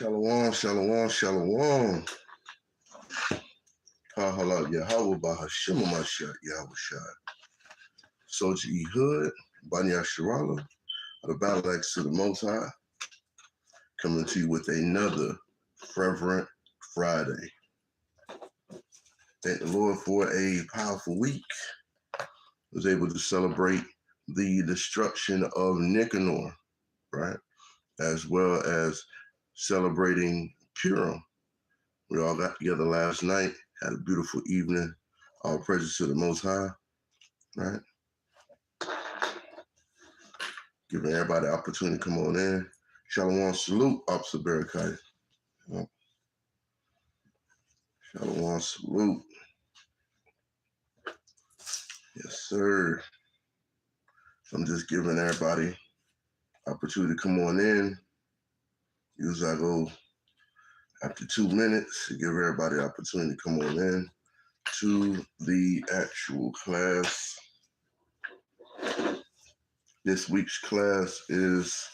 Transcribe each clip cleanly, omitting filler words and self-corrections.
Shalom, shalom, shalom. Pahala Yahweh Bahashim Mashiach Yahweh Shai. Soldier E. Hood, Benaniyah Shirala, the Battle Axes of the Most High, coming to you with another fervent Friday. Thank the Lord for a powerful week. I was able to celebrate the destruction of Nicanor, right? As well as celebrating Purim. We all got together last night, had a beautiful evening. All praises to the Most High, right? Giving everybody the opportunity to come on in. Shalom, salute, Officer Barakai. Shalom, salute. Yes, sir. I'm just giving everybody opportunity to come on in. Usually I go after 2 minutes to give everybody the opportunity to come on in to the actual class. This week's class is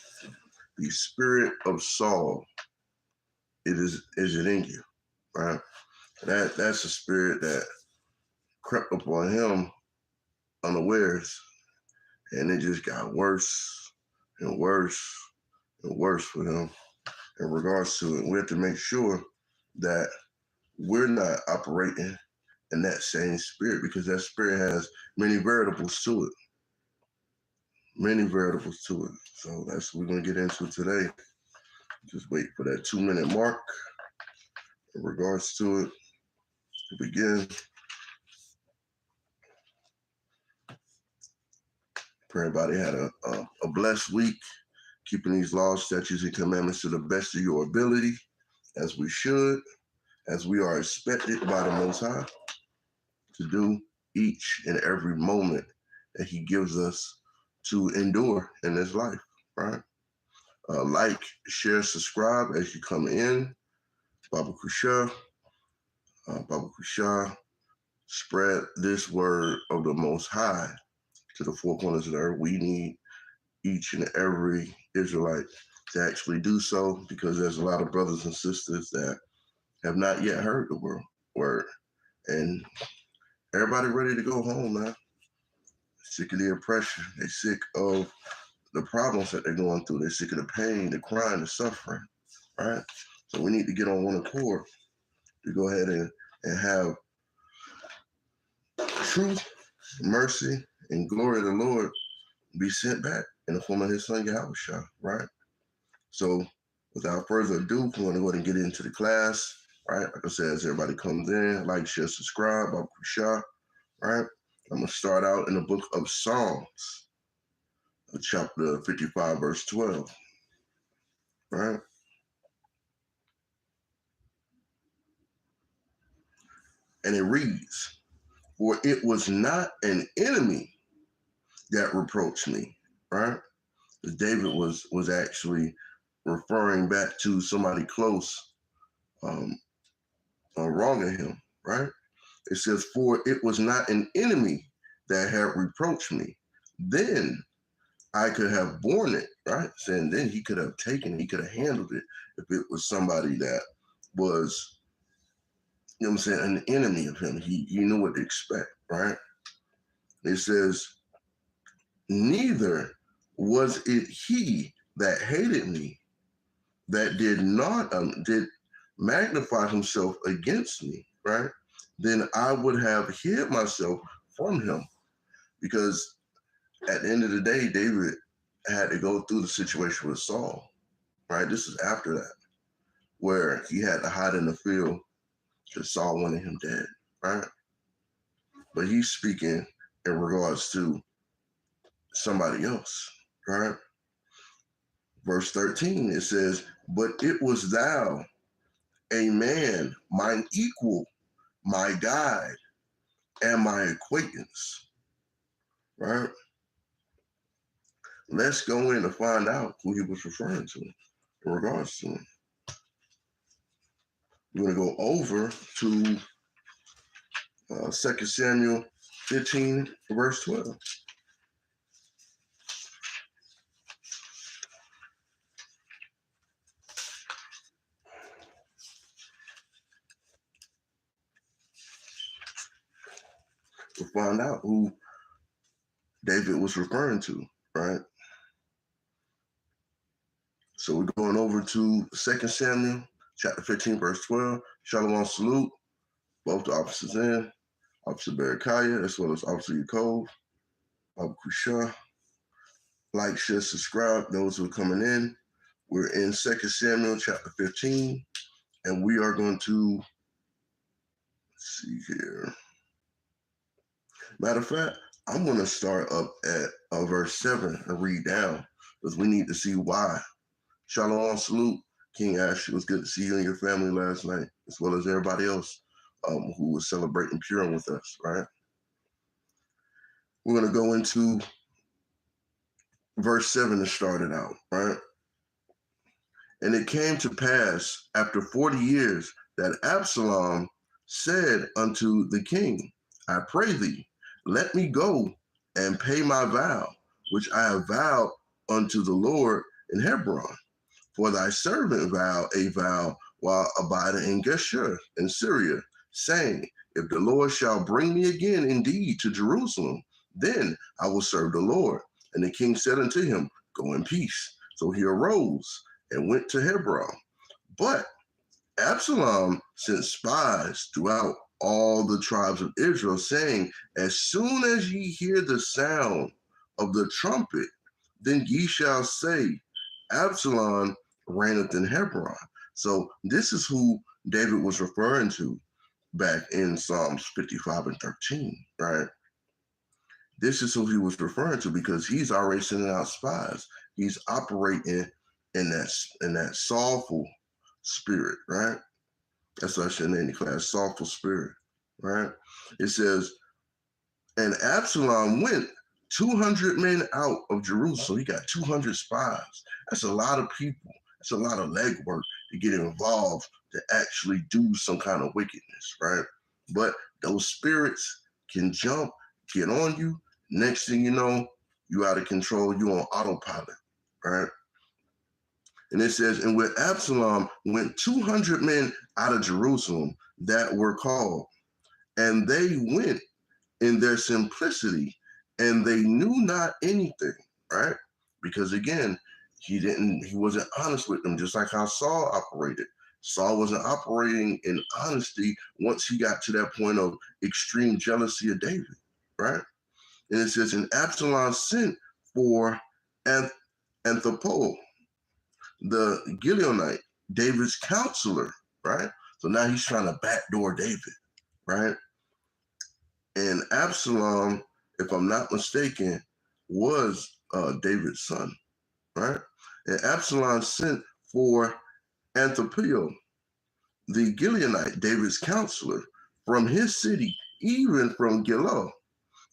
the spirit of Saul. Is it in you, right? That's a spirit that crept upon him unawares, and it just got worse and worse and worse for him in regards to it. We have to make sure that we're not operating in that same spirit, because that spirit has many variables to it. Many variables to it. So that's what we're going to get into today. Just wait for that 2 minute mark in regards to it to begin. Pray everybody had a blessed week, keeping these laws, statutes, and commandments to the best of your ability, as we should, as we are expected by the Most High to do each and every moment that He gives us to endure in this life, right? Like, share, subscribe as you come in. Baba Kusha, spread this word of the Most High to the four corners of the earth. We need each and every Israelite to actually do so, because there's a lot of brothers and sisters that have not yet heard the word. And everybody ready to go home, man. Sick of the oppression. They're sick of the problems that they're going through. They're sick of the pain, the crying, the suffering, right? So we need to get on one accord to go ahead and have truth, mercy, and glory of the Lord be sent back in the form of His Son, Yahweh Shai, right? So without further ado, we're going to go ahead and get into the class, right? Like I said, as everybody comes in, like, share, subscribe, Baba Kusha, right? I'm going to start out in the book of Psalms, chapter 55, verse 12, right? And it reads, "For it was not an enemy that reproached me," right? Because David was actually referring back to somebody close wronging him, right? It says, "For it was not an enemy that had reproached me. Then I could have borne it," right? Saying then he could have taken it, he could have handled it if it was somebody that was, you know what I'm saying, an enemy of him. He knew what to expect, right? It says, "Neither was it he that hated me, that did not did magnify himself against me," right? "Then I would have hid myself from him." Because at the end of the day, David had to go through the situation with Saul, right? This is after that, where he had to hide in the field because Saul wanted him dead, right? But he's speaking in regards to somebody else, right? Verse 13, it says, "But it was thou, a man, mine equal, my guide, and my acquaintance," right? Let's go in to find out who he was referring to in regards to him. We're going to go over to 2 Samuel 15, verse 12. We'll find out who David was referring to, right? So we're going over to 2 Samuel, chapter 15, verse 12. Shalom, salute, both the officers in, Officer Benaniyah, as well as Officer Yaakov, Abu Kusha. Like, share, subscribe, those who are coming in. We're in 2 Samuel, chapter 15, and we are going to, let's see here. Matter of fact, I'm going to start up at verse 7 and read down, because we need to see why. Shalom, salute, King Ash. It was good to see you and your family last night, as well as everybody else who was celebrating Purim with us, right? We're going to go into verse 7 to start it out, right? And it came to pass after 40 years that Absalom said unto the king, I pray thee, let me go and pay my vow, which I have vowed unto the Lord in Hebron. For thy servant vowed a vow while abiding in Geshur in Syria, saying, if the Lord shall bring me again indeed to Jerusalem, then I will serve the Lord. And the king said unto him, go in peace. So he arose and went to Hebron. But Absalom sent spies throughout all the tribes of Israel, saying, as soon as ye hear the sound of the trumpet, then ye shall say, Absalom reigneth in Hebron. So this is who David was referring to back in Psalms 55 and 13, right? This is who he was referring to because he's already sending out spies. He's operating in that soulful spirit, right? That's what I should name the class, soulful spirit, right? It says, and Absalom went 200 men out of Jerusalem. He got 200 spies. That's a lot of people. That's a lot of legwork to get involved to actually do some kind of wickedness, right? But those spirits can jump, get on you. Next thing you know, you out of control. You on autopilot, right? And it says, and with Absalom went 200 men out of Jerusalem that were called, and they went in their simplicity, and they knew not anything, right? Because again, he wasn't honest with them, just like how Saul operated. Saul wasn't operating in honesty once he got to that point of extreme jealousy of David, right? And it says, and Absalom sent for Anthopol, the Gileonite, David's counselor, right? So now he's trying to backdoor David, right? And Absalom, if I'm not mistaken, was David's son, right? And Absalom sent for Anthopol, the Gileonite, David's counselor, from his city, even from Gilo,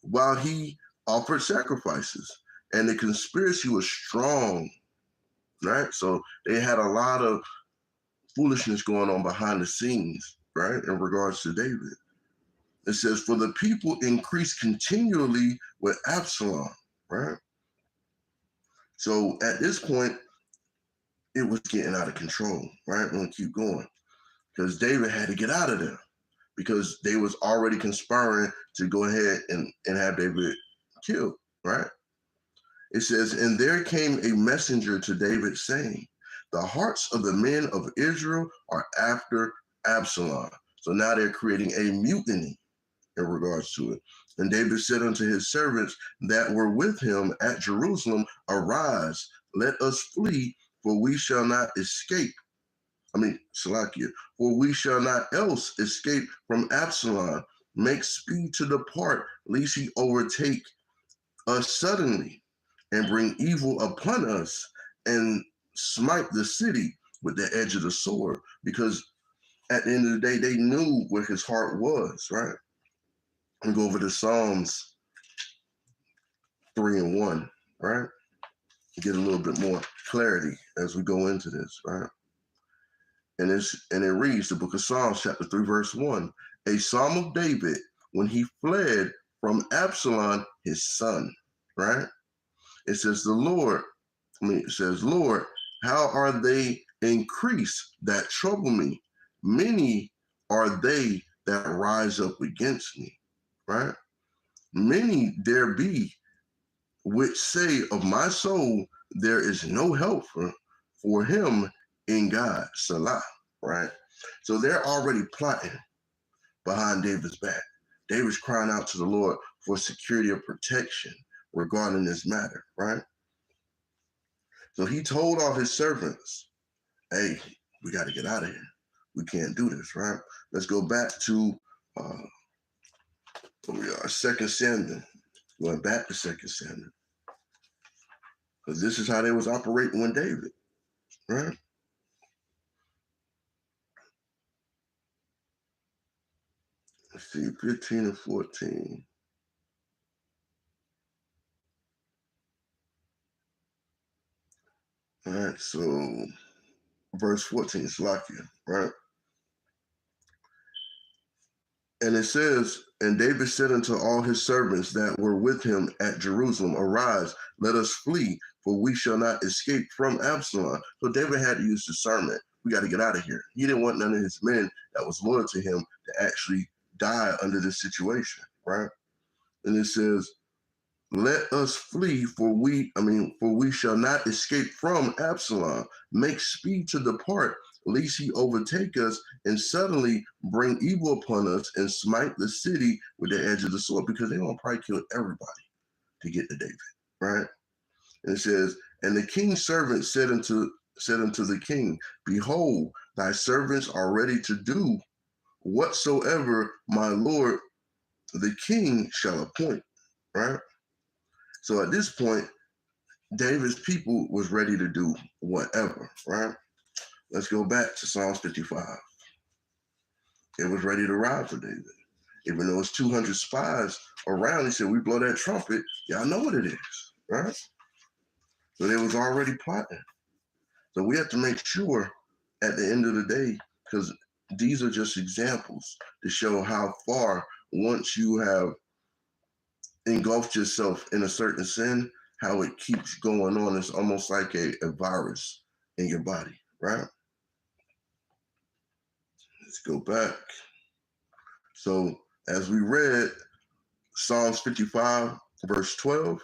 while he offered sacrifices. And the conspiracy was strong, right? So they had a lot of foolishness going on behind the scenes, right, in regards to David. It says, for the people increased continually with Absalom, right? So at this point, it was getting out of control, right? We're going to keep going because David had to get out of there because they was already conspiring to go ahead and have David killed, right? It says, and there came a messenger to David saying, the hearts of the men of Israel are after Absalom. So now they're creating a mutiny in regards to it. And David said unto his servants that were with him at Jerusalem, arise, let us flee, for we shall not escape. Salakia, for we shall not else escape from Absalom. Make speed to depart, lest he overtake us suddenly and bring evil upon us and smite the city with the edge of the sword. Because at the end of the day, they knew where his heart was, right? And go over to Psalms 3 and 1, right? Get a little bit more clarity as we go into this, right? And it reads, the book of Psalms, chapter 3, verse 1, a psalm of David when he fled from Absalom, his son, right? It says, Lord, how are they increased that trouble me? Many are they that rise up against me, right? Many there be which say of my soul, there is no help for him in God, Salah, right? So they're already plotting behind David's back. David's crying out to the Lord for security or protection regarding this matter, right? So he told all his servants, hey, we got to get out of here. We can't do this, right? Let's go back to where we are, 2 Samuel. Going back to 2 Samuel. Because this is how they was operating when David, right? Let's see, 15 and 14. All right, so verse 14, Slakia, right? And it says, and David said unto all his servants that were with him at Jerusalem, arise, let us flee, for we shall not escape from Absalom. So David had to use discernment. We got to get out of here. He didn't want none of his men that was loyal to him to actually die under this situation, right? And it says, let us flee, for we shall not escape from Absalom. Make speed to depart, lest he overtake us and suddenly bring evil upon us and smite the city with the edge of the sword, because they're going to probably kill everybody to get to David, right? And it says, and the king's servant said unto the king, behold, thy servants are ready to do whatsoever my lord the king shall appoint, right? So at this point, David's people was ready to do whatever, right? Let's go back to Psalms 55. It was ready to ride for David. Even though it's 200 spies around, he said, we blow that trumpet, y'all know what it is, right? So they was already plotting. So we have to make sure at the end of the day, because these are just examples to show how far, once you have engulfed yourself in a certain sin, how it keeps going on. It's almost like a virus in your body, right? Let's go back. So as we read Psalms 55, verse 12,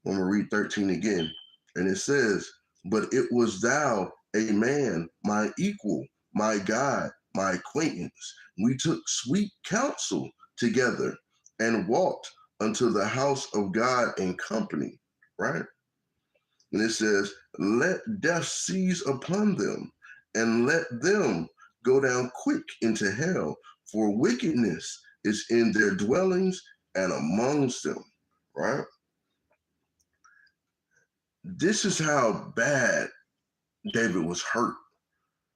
I'm going to read 13 again. And it says, but it was thou, a man, my equal, my God, my acquaintance. We took sweet counsel together and walked unto the house of God in company, right? And it says, let death seize upon them, and let them go down quick into hell, for wickedness is in their dwellings and amongst them, right? This is how bad David was hurt,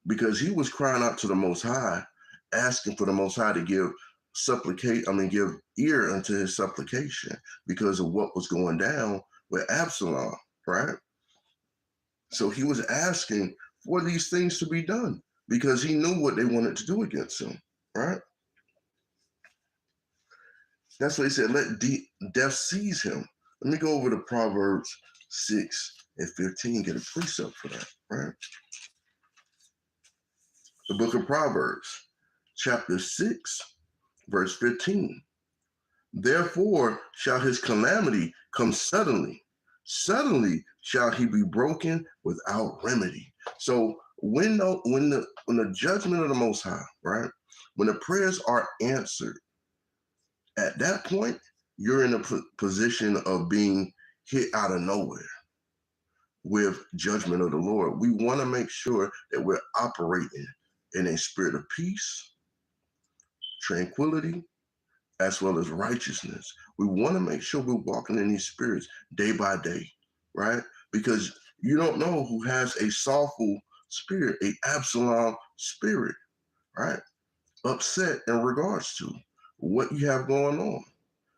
because he was crying out to the Most High, asking for the Most High to give ear unto his supplication because of what was going down with Absalom, right? So he was asking for these things to be done because he knew what they wanted to do against him, right? That's what he said, let death seize him. Let me go over to Proverbs 6 and 15, get a precept for that, right? The book of Proverbs, chapter 6, verse 15. Therefore shall his calamity come suddenly. Suddenly shall he be broken without remedy. So when the judgment of the Most High, right? When the prayers are answered, at that point, you're in a position of being hit out of nowhere with judgment of the Lord. We want to make sure that we're operating in a spirit of peace, tranquility, as well as righteousness. We want to make sure we're walking in these spirits day by day, right? Because you don't know who has a sorrowful spirit, a Absalom spirit, right? Upset in regards to what you have going on.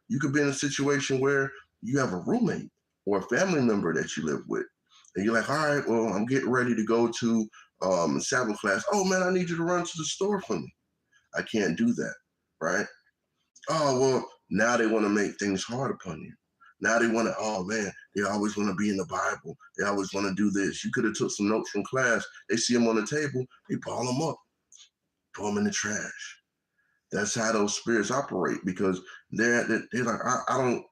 You could be in a situation where you have a roommate or a family member that you live with, and you're like, all right, well, I'm getting ready to go to Sabbath class. Oh man, I need you to run to the store for me. I can't do that, right? Oh, well, now they want to make things hard upon you. Now they want to, oh man, they always want to be in the Bible. They always want to do this. You could have took some notes from class. They see them on the table, they ball them up, throw them in the trash. That's how those spirits operate, because they're like, I don't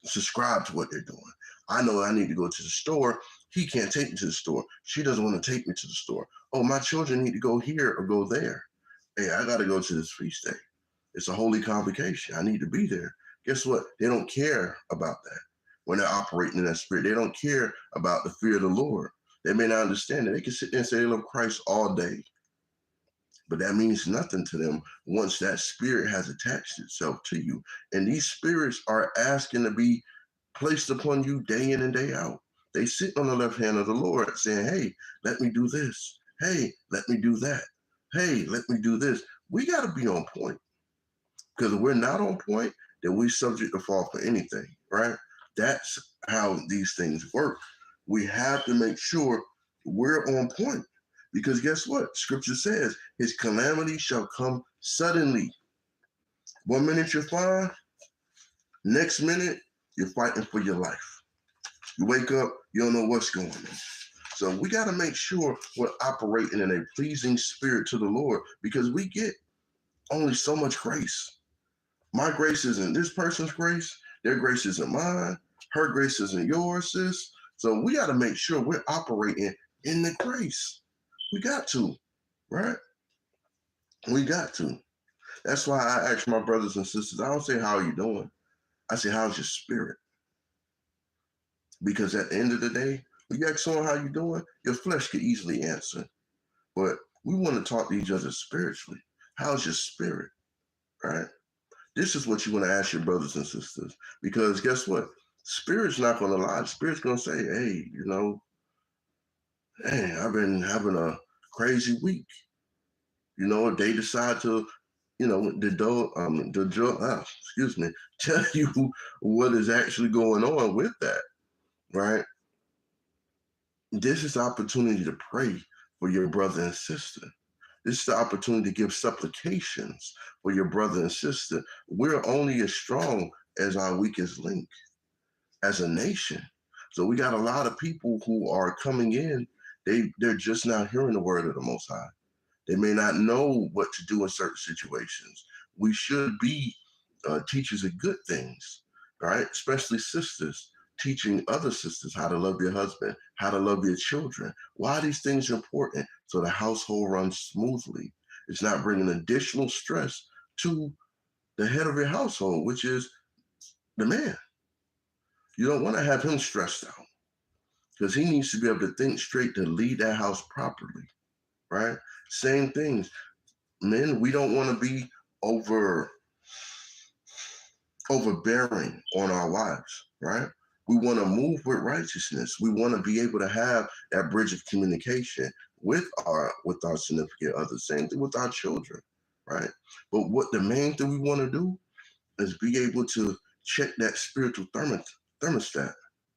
subscribe to what they're doing. I know I need to go to the store. He can't take me to the store. She doesn't want to take me to the store. Oh, my children need to go here or go there. Hey, I got to go to this feast day. It's a holy convocation. I need to be there. Guess what? They don't care about that when they're operating in that spirit. They don't care about the fear of the Lord. They may not understand it. They can sit there and say they love Christ all day, but that means nothing to them once that spirit has attached itself to you. And these spirits are asking to be placed upon you day in and day out. They sit on the left hand of the Lord saying, hey, let me do this. Hey, let me do that. Hey, let me do this. We got to be on point, because if we're not on point, then we're subject to fall for anything, right? That's how these things work. We have to make sure we're on point, because guess what? Scripture says his calamity shall come suddenly. 1 minute you're fine, next minute you're fighting for your life. You wake up, you don't know what's going on. So we got to make sure we're operating in a pleasing spirit to the Lord, because we get only so much grace. My grace isn't this person's grace. Their grace isn't mine. Her grace isn't yours, sis. So we got to make sure we're operating in the grace. We got to, right? We got to. That's why I ask my brothers and sisters, I don't say, how are you doing? I say, how's your spirit? Because at the end of the day, when you ask someone how you doing, your flesh could easily answer. But we want to talk to each other spiritually. How's your spirit, right? This is what you want to ask your brothers and sisters, because guess what? Spirit's not going to lie. Spirit's going to say, hey, hey, I've been having a crazy week. If they decide to, tell you what is actually going on with that, right? This is the opportunity to pray for your brother and sister. This is the opportunity to give supplications for your brother and sister. We're only as strong as our weakest link as a nation. So we got a lot of people who are coming in. They're just not hearing the word of the Most High. They may not know what to do in certain situations. We should be teachers of good things, right? Especially sisters, teaching other sisters how to love your husband, how to love your children. Why are these things important? So the household runs smoothly. It's not bringing additional stress to the head of your household, which is the man. You don't want to have him stressed out, because he needs to be able to think straight to lead that house properly, right? Same things. Men, we don't want to be overbearing on our wives, right? We want to move with righteousness. We want to be able to have that bridge of communication with our significant other. Same thing with our children, right? But what the main thing we want to do is be able to check that spiritual thermostat,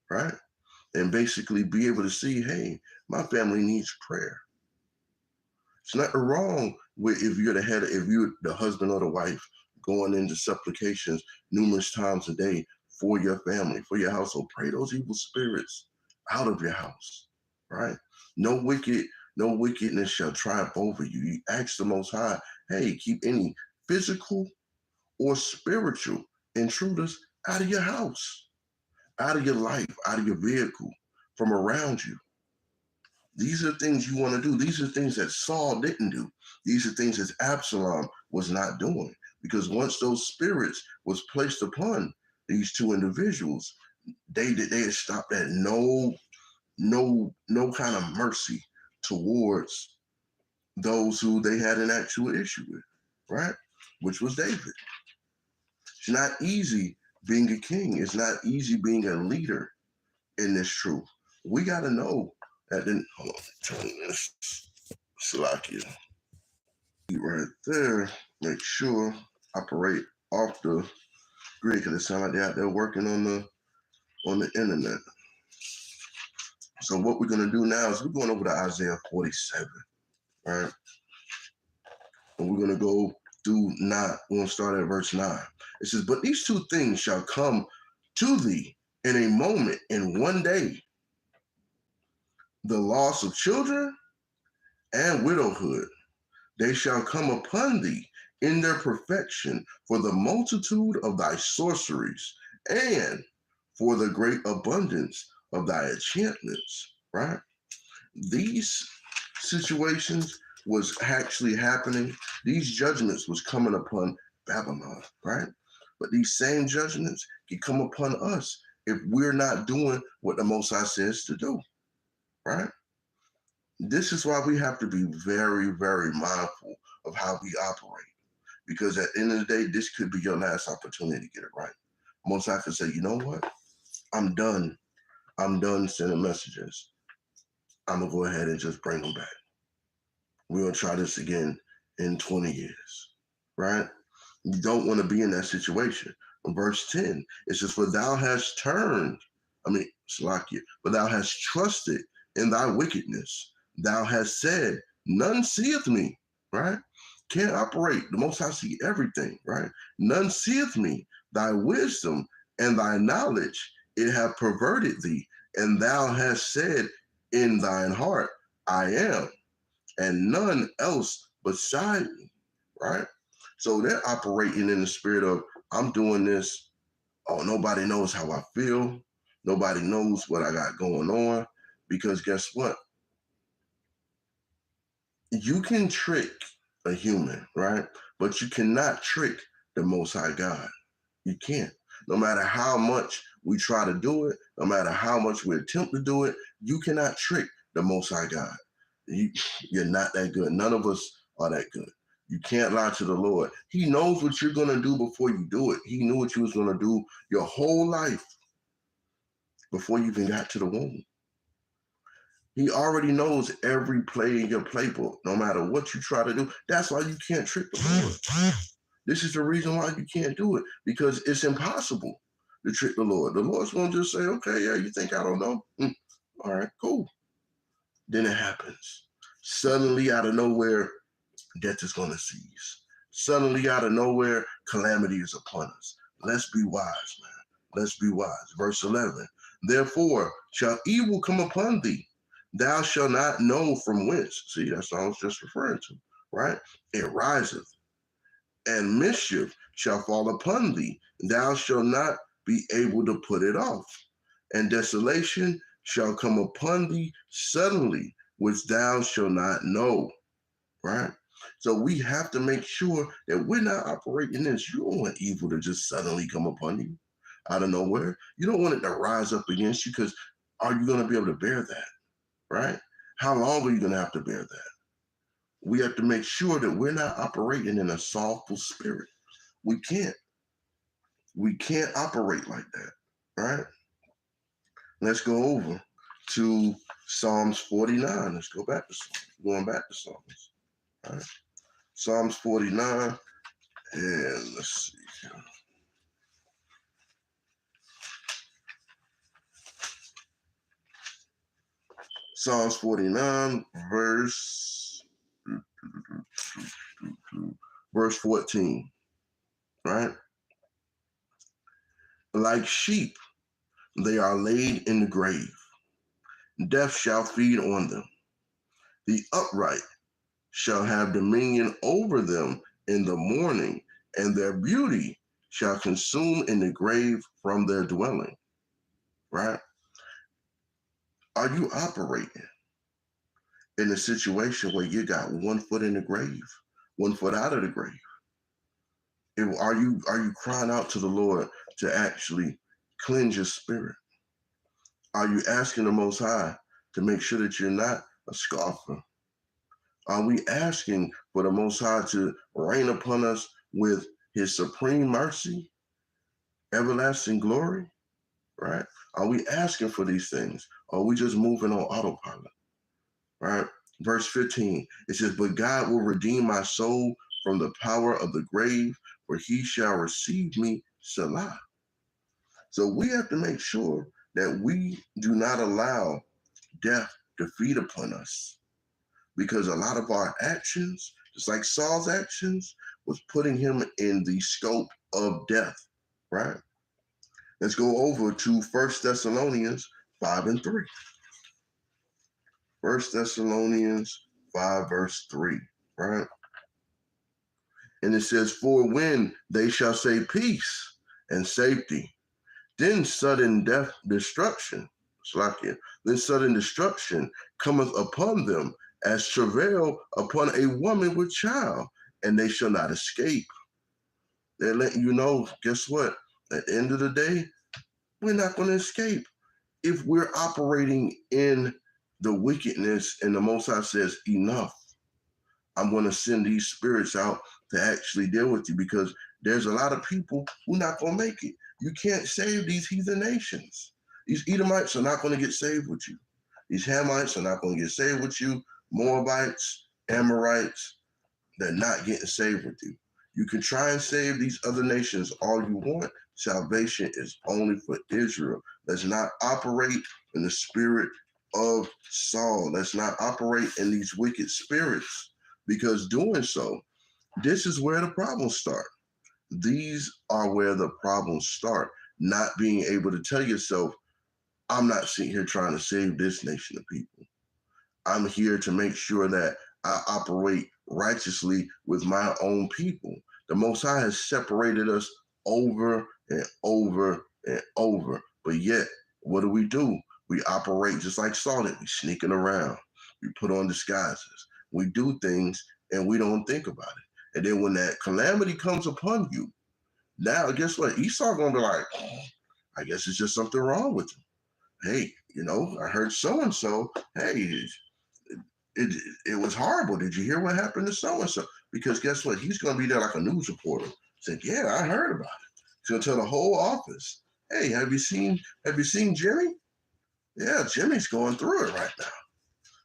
right? And basically be able to see, hey, my family needs prayer. It's nothing wrong with if you're the husband or the wife going into supplications numerous times a day for your family, for your household. Pray those evil spirits out of your house, right? No wickedness shall triumph over you. You ask the Most High, hey, keep any physical or spiritual intruders out of your house, out of your life, out of your vehicle, from around you. These are things you want to do. These are things that Saul didn't do. These are things that Absalom was not doing. Because once those spirits was placed upon these two individuals, they had stopped at no kind of mercy towards those who they had an actual issue with, right? Which was David. It's not easy being a king. It's not easy being a leader in this truth. We got to know that. Hold on, turn this Salakia right there. Make sure operate off the grid, because it sounds like they're out there working on the internet. So what we're gonna do now is we're going over to Isaiah 47, right? And we're gonna go through 9. We're gonna start at verse 9. It says, "But these two things shall come to thee in a moment, in one day: the loss of children and widowhood. They shall come upon thee in their perfection, for the multitude of thy sorceries, and for the great abundance of thy enchantments, right? These situations was actually happening. These judgments was coming upon Babylon, right? But these same judgments can come upon us if we're not doing what the Most High says to do, right? This is why we have to be very, very mindful of how we operate. Because at the end of the day, this could be your last opportunity to get it right. Most High could say, you know what? I'm done. I'm done sending messages. I'm going to go ahead and just bring them back. We're going to try this again in 20 years, right? You don't want to be in that situation. In verse 10, it says, for thou hast Salakia, but thou hast trusted in thy wickedness. Thou hast said, none seeth me, right? Can't operate. The Most High see everything, right? None seeth me. Thy wisdom and thy knowledge, it hath perverted thee. And thou hast said in thine heart, I am, and none else beside me, right? So they're operating in the spirit of, I'm doing this. Oh, nobody knows how I feel. Nobody knows what I got going on. Because guess what? You can trick a human, right? But you cannot trick the Most High God. You can't. No matter how much we try to do it, no matter how much we attempt to do it, you cannot trick the Most High God. You're not that good. None of us are that good. You can't lie to the Lord. He knows what you're going to do before you do it. He knew what you was going to do your whole life before you even got to the womb. He already knows every play in your playbook, no matter what you try to do. That's why you can't trick the Lord. This is the reason why you can't do it, because it's impossible to trick the Lord. The Lord's going to just say, okay, yeah, you think I don't know? All right, cool. Then it happens. Suddenly, out of nowhere, death is going to cease. Suddenly, out of nowhere, calamity is upon us. Let's be wise, man. Let's be wise. Verse 11, therefore shall evil come upon thee. Thou shalt not know from whence. See, that's what I was just referring to, right? It riseth, and mischief shall fall upon thee. Thou shalt not be able to put it off. And desolation shall come upon thee suddenly, which thou shalt not know, right? So we have to make sure that we're not operating this. You don't want evil to just suddenly come upon you out of nowhere. You don't want it to rise up against you, because are you going to be able to bear that, right? How long are you going to have to bear that? We have to make sure that we're not operating in a sorrowful spirit. We can't. We can't operate like that, right? Let's go over to Psalms 49. Let's go back to Psalms. Going back to Psalms. All right. Psalms 49, and let's see. Psalms 49, verse 14, right? Like sheep, they are laid in the grave. Death shall feed on them. The upright shall have dominion over them in the morning, and their beauty shall consume in the grave from their dwelling, right? Are you operating in a situation where you got 1 foot in the grave, 1 foot out of the grave? Are you crying out to the Lord to actually cleanse your spirit? Are you asking the Most High to make sure that you're not a scoffer? Are we asking for the Most High to rain upon us with his supreme mercy, everlasting glory, right? Are we asking for these things? Or are we just moving on autopilot, right? Verse 15, it says, but God will redeem my soul from the power of the grave, for he shall receive me, Salah. So we have to make sure that we do not allow death to feed upon us, because a lot of our actions, just like Saul's actions, was putting him in the scope of death, right? Let's go over to 1 Thessalonians 5 and 3. 1 Thessalonians 5 verse 3, right? And it says, for when they shall say peace and safety, then sudden destruction, Slakia, then sudden destruction cometh upon them as travail upon a woman with child, and they shall not escape. They're letting you know, guess what? At the end of the day, we're not going to escape. If we're operating in the wickedness and the Most High says, enough, I'm going to send these spirits out to actually deal with you, because there's a lot of people who are not going to make it. You can't save these heathen nations. These Edomites are not going to get saved with you. These Hamites are not going to get saved with you. Moabites, Amorites, they're not getting saved with you. You can try and save these other nations all you want. Salvation is only for Israel. Let's not operate in the spirit of Saul. Let's not operate in these wicked spirits, because doing so, this is where the problems start. These are where the problems start. Not being able to tell yourself, I'm not sitting here trying to save this nation of people. I'm here to make sure that I operate righteously with my own people. The Most High has separated us over and over and over. But yet, what do? We operate just like Saul did. We sneaking around. We put on disguises. We do things and we don't think about it. And then when that calamity comes upon you, now guess what? Esau gonna be like, oh, I guess it's just something wrong with him. Hey, I heard so-and-so. Hey, it was horrible. Did you hear what happened to so-and-so? Because guess what? He's going to be there like a news reporter. Said, yeah, I heard about it. He's going to tell the whole office, hey, have you seen Jimmy? Yeah, Jimmy's going through it right now.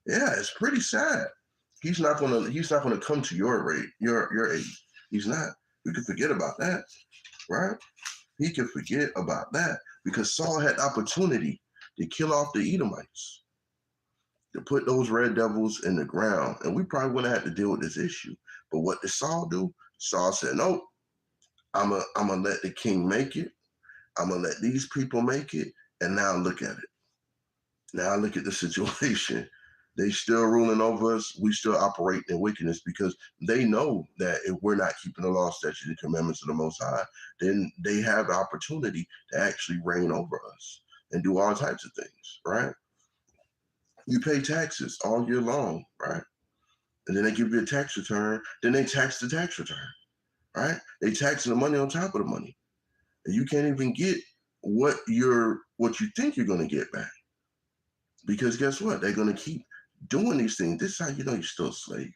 Yeah, it's pretty sad. He's not going to come to your aid. He's not. We can forget about that, right? He can forget about that, because Saul had opportunity to kill off the Edomites, to put those red devils in the ground, and we probably wouldn't have had to deal with this issue. But what did Saul do? Saul said, nope, I'm gonna let the king make it. I'm gonna let these people make it. And now look at it. Now look at the situation. They still ruling over us. We still operate in wickedness, because they know that if we're not keeping the law, statutes, and commandments of the Most High, then they have the opportunity to actually reign over us and do all types of things, right? You pay taxes all year long, right? And then they give you a tax return. Then they tax the tax return, right? They tax the money on top of the money, and you can't even get what you think you're going to get back, because guess what? They're going to keep doing these things. This is how you know you're still a slave.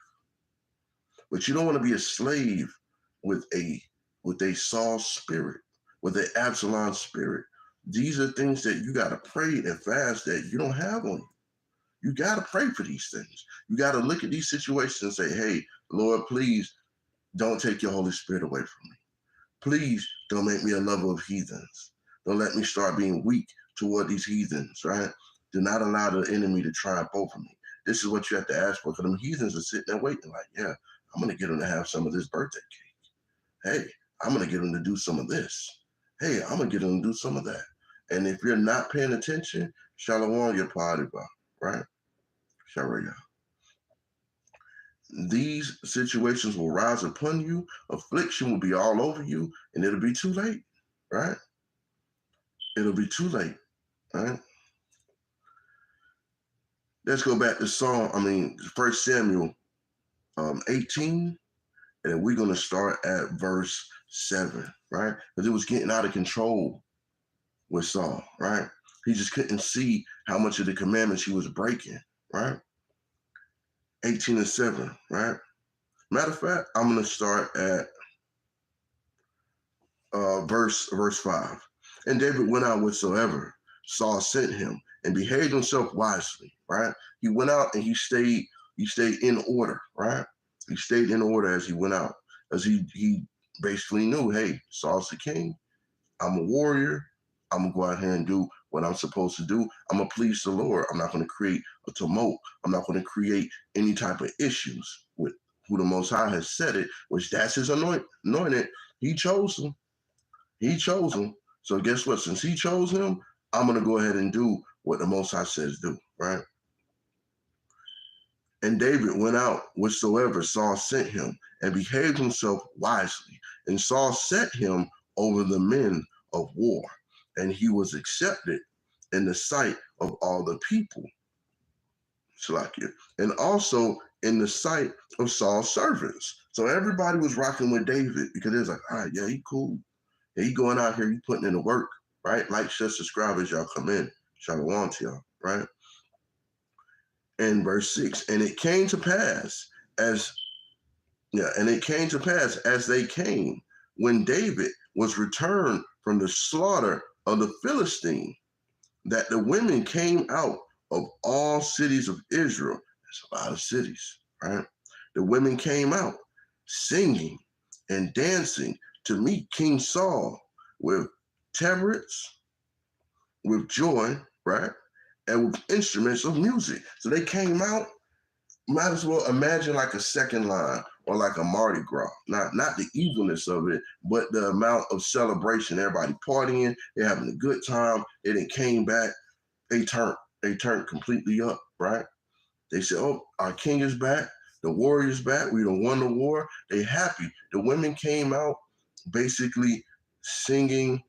But you don't want to be a slave with a Saul spirit, with an Absalom spirit. These are things that you got to pray and fast that you don't have on you. You got to pray for these things. You got to look at these situations and say, hey, Lord, please don't take your Holy Spirit away from me. Please don't make me a lover of heathens. Don't let me start being weak toward these heathens, right? Do not allow the enemy to triumph over me. This is what you have to ask for, because them heathens are sitting there waiting like, yeah, I'm going to get them to have some of this birthday cake. Hey, I'm going to get them to do some of this. Hey, I'm going to get them to do some of that. And if you're not paying attention, Shalom, your party bar, right? Sharia. These situations will rise upon you. Affliction will be all over you, and it'll be too late, right? It'll be too late, right? Let's go back to 1 Samuel 18, and we're going to start at verse 7, right? Because it was getting out of control with Saul, right? He just couldn't see how much of the commandments he was breaking, right? 18:7, right? Matter of fact, I'm going to start at verse 5. And David went out whatsoever Saul sent him, and behaved himself wisely, right? He went out and he stayed in order, right? He stayed in order as he went out, as he basically knew, hey, Saul's the king. I'm a warrior. I'm going to go out here and do what I'm supposed to do. I'm going to please the Lord. I'm not going to create a tumult. I'm not going to create any type of issues with who the Most High has said it, which that's his anointed. He chose him. He chose him. So guess what? Since he chose him, I'm going to go ahead and do what the Most High says do, right? And David went out whatsoever Saul sent him, and behaved himself wisely. And Saul set him over the men of war, and he was accepted in the sight of all the people, Shalakia, and also in the sight of Saul's servants. So everybody was rocking with David because it was like, all right, yeah, he cool. Yeah, he going out here, he putting in the work, right? Like, share, subscribe as y'all come in. Shalom to y'all, right? And verse 6, and it came to pass as they came, when David was returned from the slaughter of the Philistine, that the women came out of all cities of Israel. There's a lot of cities, right? The women came out singing and dancing to meet King Saul with tabrets, with joy, right? And with instruments of music. So they came out, might as well imagine like a second line or like a Mardi Gras. Not the evilness of it, but the amount of celebration. Everybody partying, they're having a good time. They then came back, they turned completely up, right? They said, oh, our king is back, the warrior's back, we done won the war. They happy. The women came out basically singing,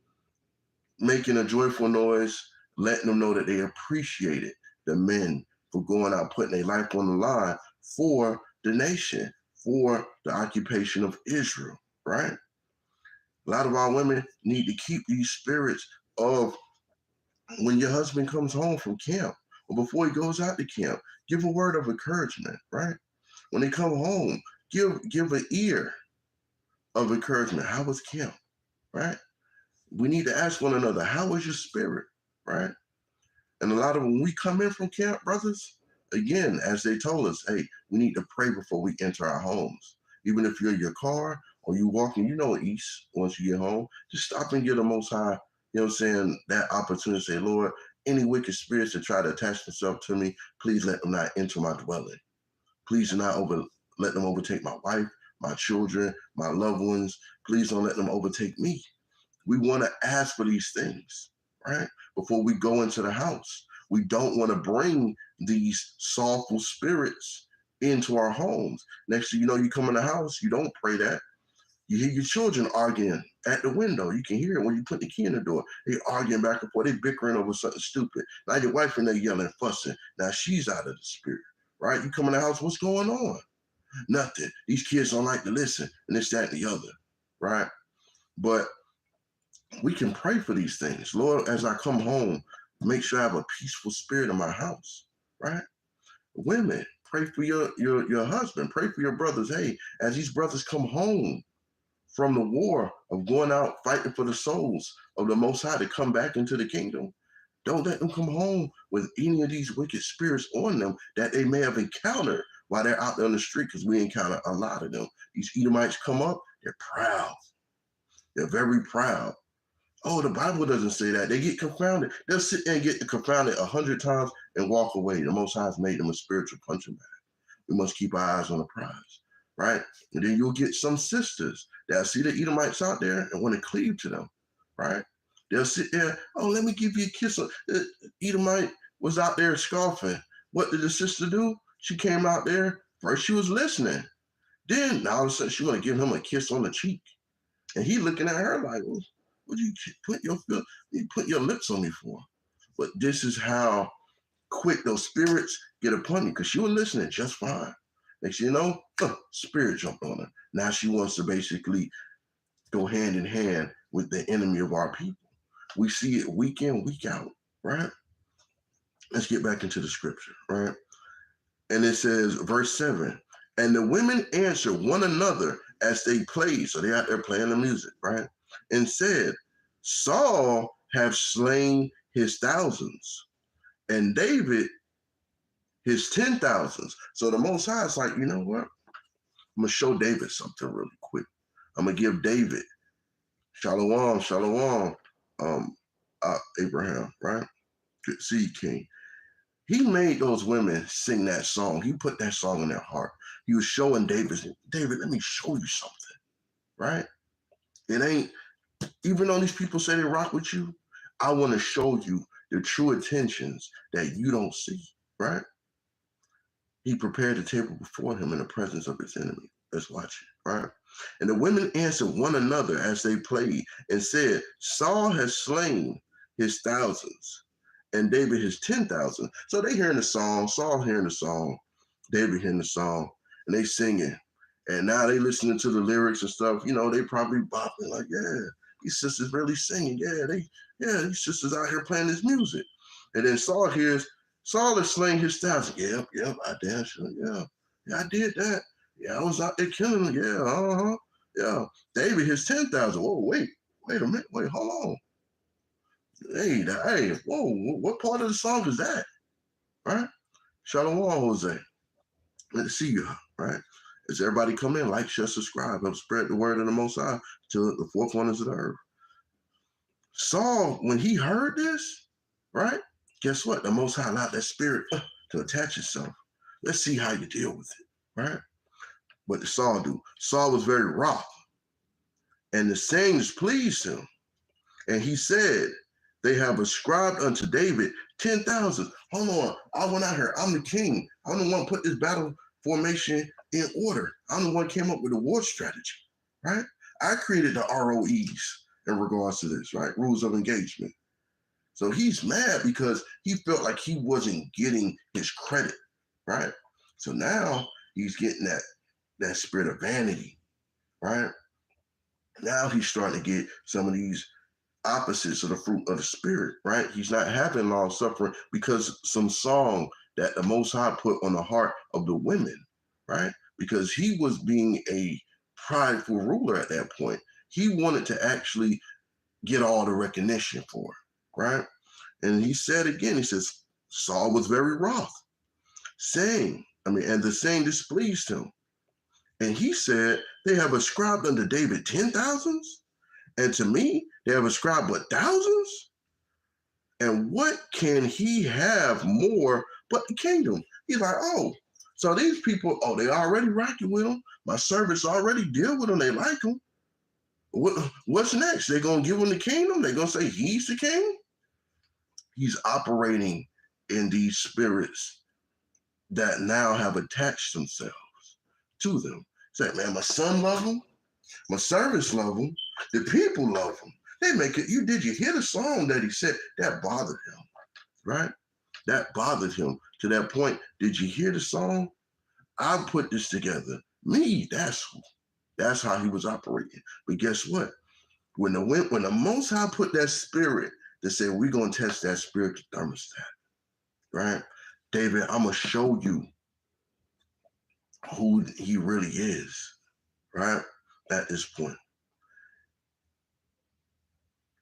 making a joyful noise, letting them know that they appreciated the men for going out, putting their life on the line for the nation, for the occupation of Israel, right? A lot of our women need to keep these spirits of when your husband comes home from camp or before he goes out to camp, give a word of encouragement, right? When they come home, give an ear of encouragement. How was camp, right? We need to ask one another, how is your spirit, right? And a lot of when we come in from camp, brothers, again, as they told us, hey, we need to pray before we enter our homes. Even if you're in your car or you walking, east, once you get home, just stop and get the Most High, that opportunity to say, Lord, any wicked spirits that try to attach themselves to me, please let them not enter my dwelling. Please do not let them overtake my wife, my children, my loved ones. Please don't let them overtake me. We want to ask for these things, right? Before we go into the house. We don't want to bring these sorrowful spirits into our homes. Next thing you know, you come in the house, you don't pray that. You hear your children arguing at the window. You can hear it when you put the key in the door. They arguing back and forth. They bickering over something stupid. Now your wife in there yelling, fussing. Now she's out of the spirit, right? You come in the house, what's going on? Nothing. These kids don't like to listen, and this, that, and the other, right? But we can pray for these things. Lord, as I come home, make sure I have a peaceful spirit in my house, right? Women, pray for your husband. Pray for your brothers. Hey, as these brothers come home from the war of going out fighting for the souls of the Most High to come back into the kingdom, don't let them come home with any of these wicked spirits on them that they may have encountered while they're out there on the street, because we encounter a lot of them. These Edomites come up, they're proud. They're very proud. Oh, the Bible doesn't say that. They get confounded. They'll sit there and get confounded 100 times and walk away. The Most High has made them a spiritual punching bag. We must keep our eyes on the prize, right? And then you'll get some sisters that see the Edomites out there and want to cleave to them, right? They'll sit there, oh, let me give you a kiss. The Edomite was out there scoffing. What did the sister do? She came out there. First, she was listening. Then, all of a sudden, she want to give him a kiss on the cheek. And he looking at her like, well, what do you put your lips on me for? But this is how quick those spirits get upon you, because she was listening just fine. Next thing you know, spirit jumped on her. Now she wants to basically go hand in hand with the enemy of our people. We see it week in, week out, right? Let's get back into the scripture, right? And it says, verse 7, and the women answered one another as they played. So they out there playing the music, right? And said, Saul have slain his thousands, and David his 10,000s. So the Most High is like, you know what? I'm going to show David something really quick. I'm going to give David, Shalom, Abraham, right? Good seed king. He made those women sing that song. He put that song in their heart. He was showing David, let me show you something, right? It ain't, even though these people say they rock with you, I want to show you the true intentions that you don't see, right? he prepared the table before him in the presence of his enemy. Let's watch it, right? And the women answered one another as they played and said, Saul has slain his thousands and David his 10,000. So they hearing the song, Saul hearing the song, David hearing the song, and they singing. And now they listening to the lyrics and stuff. You know, they probably bopping like, yeah, these sisters really singing. Yeah, these sisters out here playing this music. And then Saul hears, Saul is slaying his thousand. Yep, I danced. Yeah, I did that. Yeah, I was out there killing them. Yeah, yeah. David his 10,000. Whoa, wait a minute. Wait, hold on. Hey, whoa, what part of the song is that? Right? Shalom, Jose. Good to see you, right? As everybody come in, like, share, subscribe, help spread the word of the Most High to the four corners of the earth. Saul, when he heard this, right? Guess what? The Most High allowed that spirit to attach itself. Let's see how you deal with it, right? What did Saul do? Saul was very wroth, and the sayings pleased him. And he said, they have ascribed unto David 10,000. Hold on, I went out here. I'm the king. I'm the one who put this battle formation in order. I'm the one who came up with the war strategy, right? I created the ROEs in regards to this, right? Rules of engagement. So he's mad because he felt like he wasn't getting his credit, right? So now he's getting that spirit of vanity, right? Now he's starting to get some of these opposites of the fruit of the spirit, right? He's not having long suffering because some song that the Most High put on the heart of the women, right? Because he was being a prideful ruler at that point. He wanted to actually get all the recognition for it, right? And he said again, he says, Saul was very wroth, and the saying displeased him. And he said, they have ascribed unto David 10,000s, and to me, they have ascribed but thousands? And what can he have more but the kingdom? He's like, oh, so these people, they already rocking with him. My servants already deal with him. They like him. What's next? They're going to give him the kingdom? They're going to say he's the king? He's operating in these spirits that now have attached themselves to them. It's like, man, my son love him. My servants love him. The people love him. They make it. Did you hear the song that he said? That bothered him, right? That bothered him to that point. Did you hear the song? I put this together. Me, that's how he was operating. But guess what? When the Most High put that spirit to say, we're going to test that spiritual thermostat, right? David, I'm going to show you who he really is, right? At this point.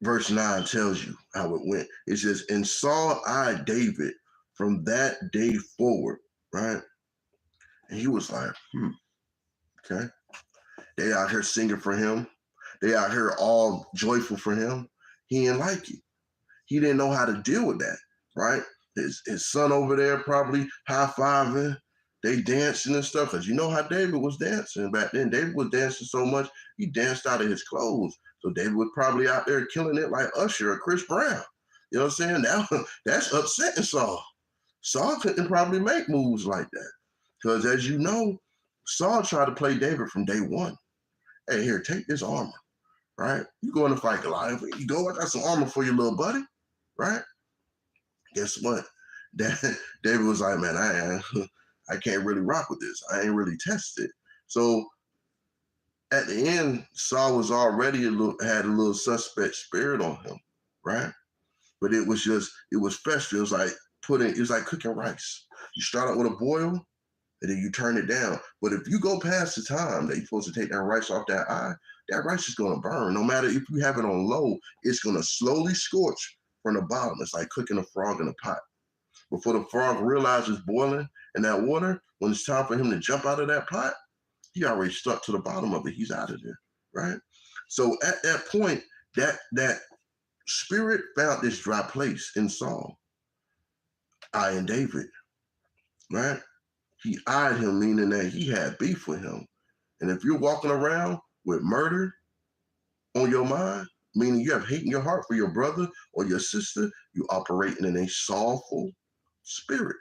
Verse 9 tells you how it went. It says, and Saul eyed David from that day forward, right? And he was like, okay. They out here singing for him. They out here all joyful for him. He didn't like it. He didn't know how to deal with that, right? His son over there probably high-fiving. They dancing and stuff, because you know how David was dancing back then. David was dancing so much, he danced out of his clothes. So David was probably out there killing it like Usher or Chris Brown. You know what I'm saying? Now, that's upsetting Saul. Saul couldn't probably make moves like that. Because as you know, Saul tried to play David from day one. Hey, here, take this armor, right? You going to fight Goliath. You go, I got some armor for you, little buddy, right? Guess what? David was like, man, I can't really rock with this. I ain't really tested. So at the end, Saul was already had a little suspect spirit on him, right? But it was festive. It was like cooking rice. You start out with a boil, and then you turn it down. But if you go past the time that you're supposed to take that rice off that eye, that rice is gonna burn. No matter if you have it on low, it's gonna slowly scorch from the bottom. It's like cooking a frog in a pot. Before the frog realizes boiling in that water, when it's time for him to jump out of that pot, he already stuck to the bottom of it. He's out of there, right? So at that point, that spirit found this dry place in Saul, eyeing David, right? He eyed him, meaning that he had beef with him. And if you're walking around with murder on your mind, meaning you have hate in your heart for your brother or your sister, you operating in a soulful spirit.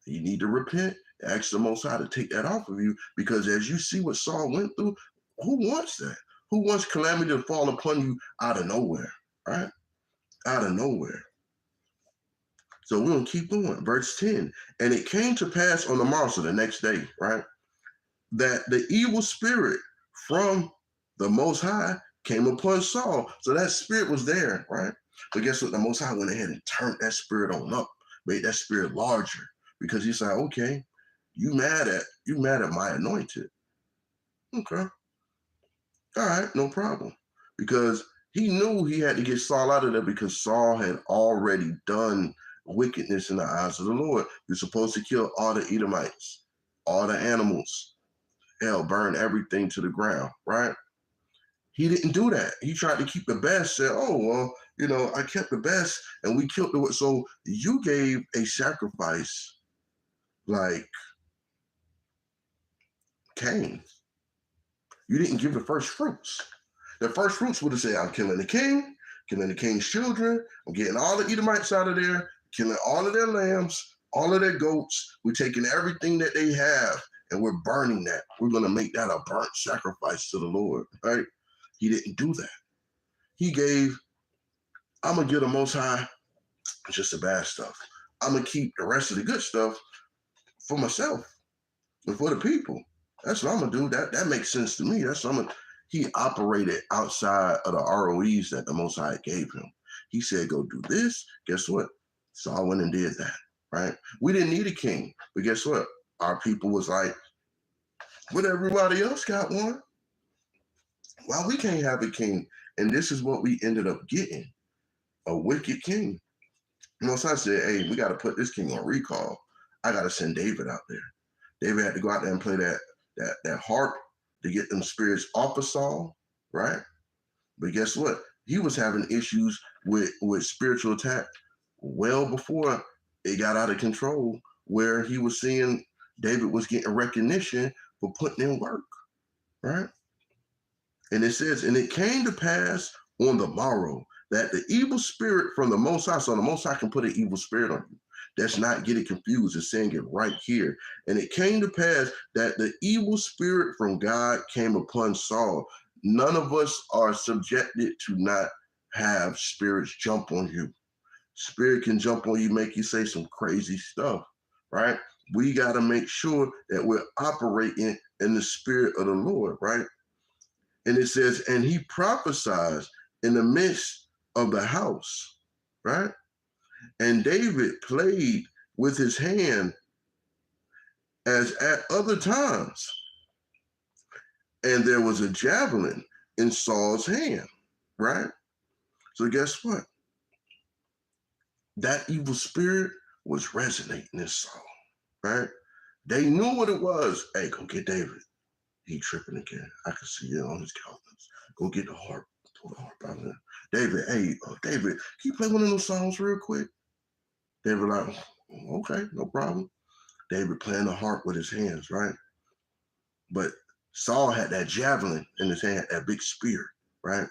You need to repent. Ask the Most High to take that off of you, because as you see what Saul went through, who wants that? Who wants calamity to fall upon you out of nowhere, right? Out of nowhere. So we're going to keep going. Verse 10, and it came to pass on the morrow, so the next day, right, that the evil spirit from the Most High came upon Saul. So that spirit was there, right? But guess what? The Most High went ahead and turned that spirit on up, made that spirit larger, because he said, okay, you mad at my anointed. Okay. All right, no problem. Because he knew he had to get Saul out of there, because Saul had already done wickedness in the eyes of the Lord. You're supposed to kill all the Edomites, all the animals, hell, burn everything to the ground, right? He didn't do that. He tried to keep the best, said, oh, well, I kept the best and we killed the, so you gave a sacrifice like Cain. You didn't give the first fruits. The first fruits would have said, I'm killing the king, killing the king's children, I'm getting all the Edomites out of there, killing all of their lambs, all of their goats. We're taking everything that they have and we're burning that. We're going to make that a burnt sacrifice to the Lord, right? He didn't do that. He gave, I'm going to give the Most High just the bad stuff. I'm going to keep the rest of the good stuff for myself and for the people. That's what I'm going to do. That makes sense to me. That's what I'm gonna, he operated outside of the ROEs that the Most High gave him. He said, go do this. Guess what? Saul went and did that, right? We didn't need a king, but guess what? Our people was like, but everybody else got one. Why we can't have a king? And this is what we ended up getting, a wicked king. Most I said, hey, we got to put this king on recall. I got to send David out there. David had to go out there and play that harp to get them spirits off of Saul, right? But guess what? He was having issues with spiritual attack well before it got out of control, where he was seeing David was getting recognition for putting in work, right? And it says, and it came to pass on the morrow that the evil spirit from the Most High, so the Most High can put an evil spirit on you. That's not get it confused. It's saying it right here. And it came to pass that the evil spirit from God came upon Saul. None of us are subjected to not have spirits jump on you. Spirit can jump on you, make you say some crazy stuff, right? We got to make sure that we're operating in the spirit of the Lord, right? And it says, and he prophesied in the midst of the house, right? And David played with his hand as at other times. And there was a javelin in Saul's hand, right? So guess what? That evil spirit was resonating in Saul, right? They knew what it was. Hey, go get David. He tripping again. I can see it on his countenance. Go get the harp. Pull the harp out there. David, hey, David, can you play one of those songs real quick? David like, okay, no problem. David playing the harp with his hands, right? But Saul had that javelin in his hand, that big spear, right?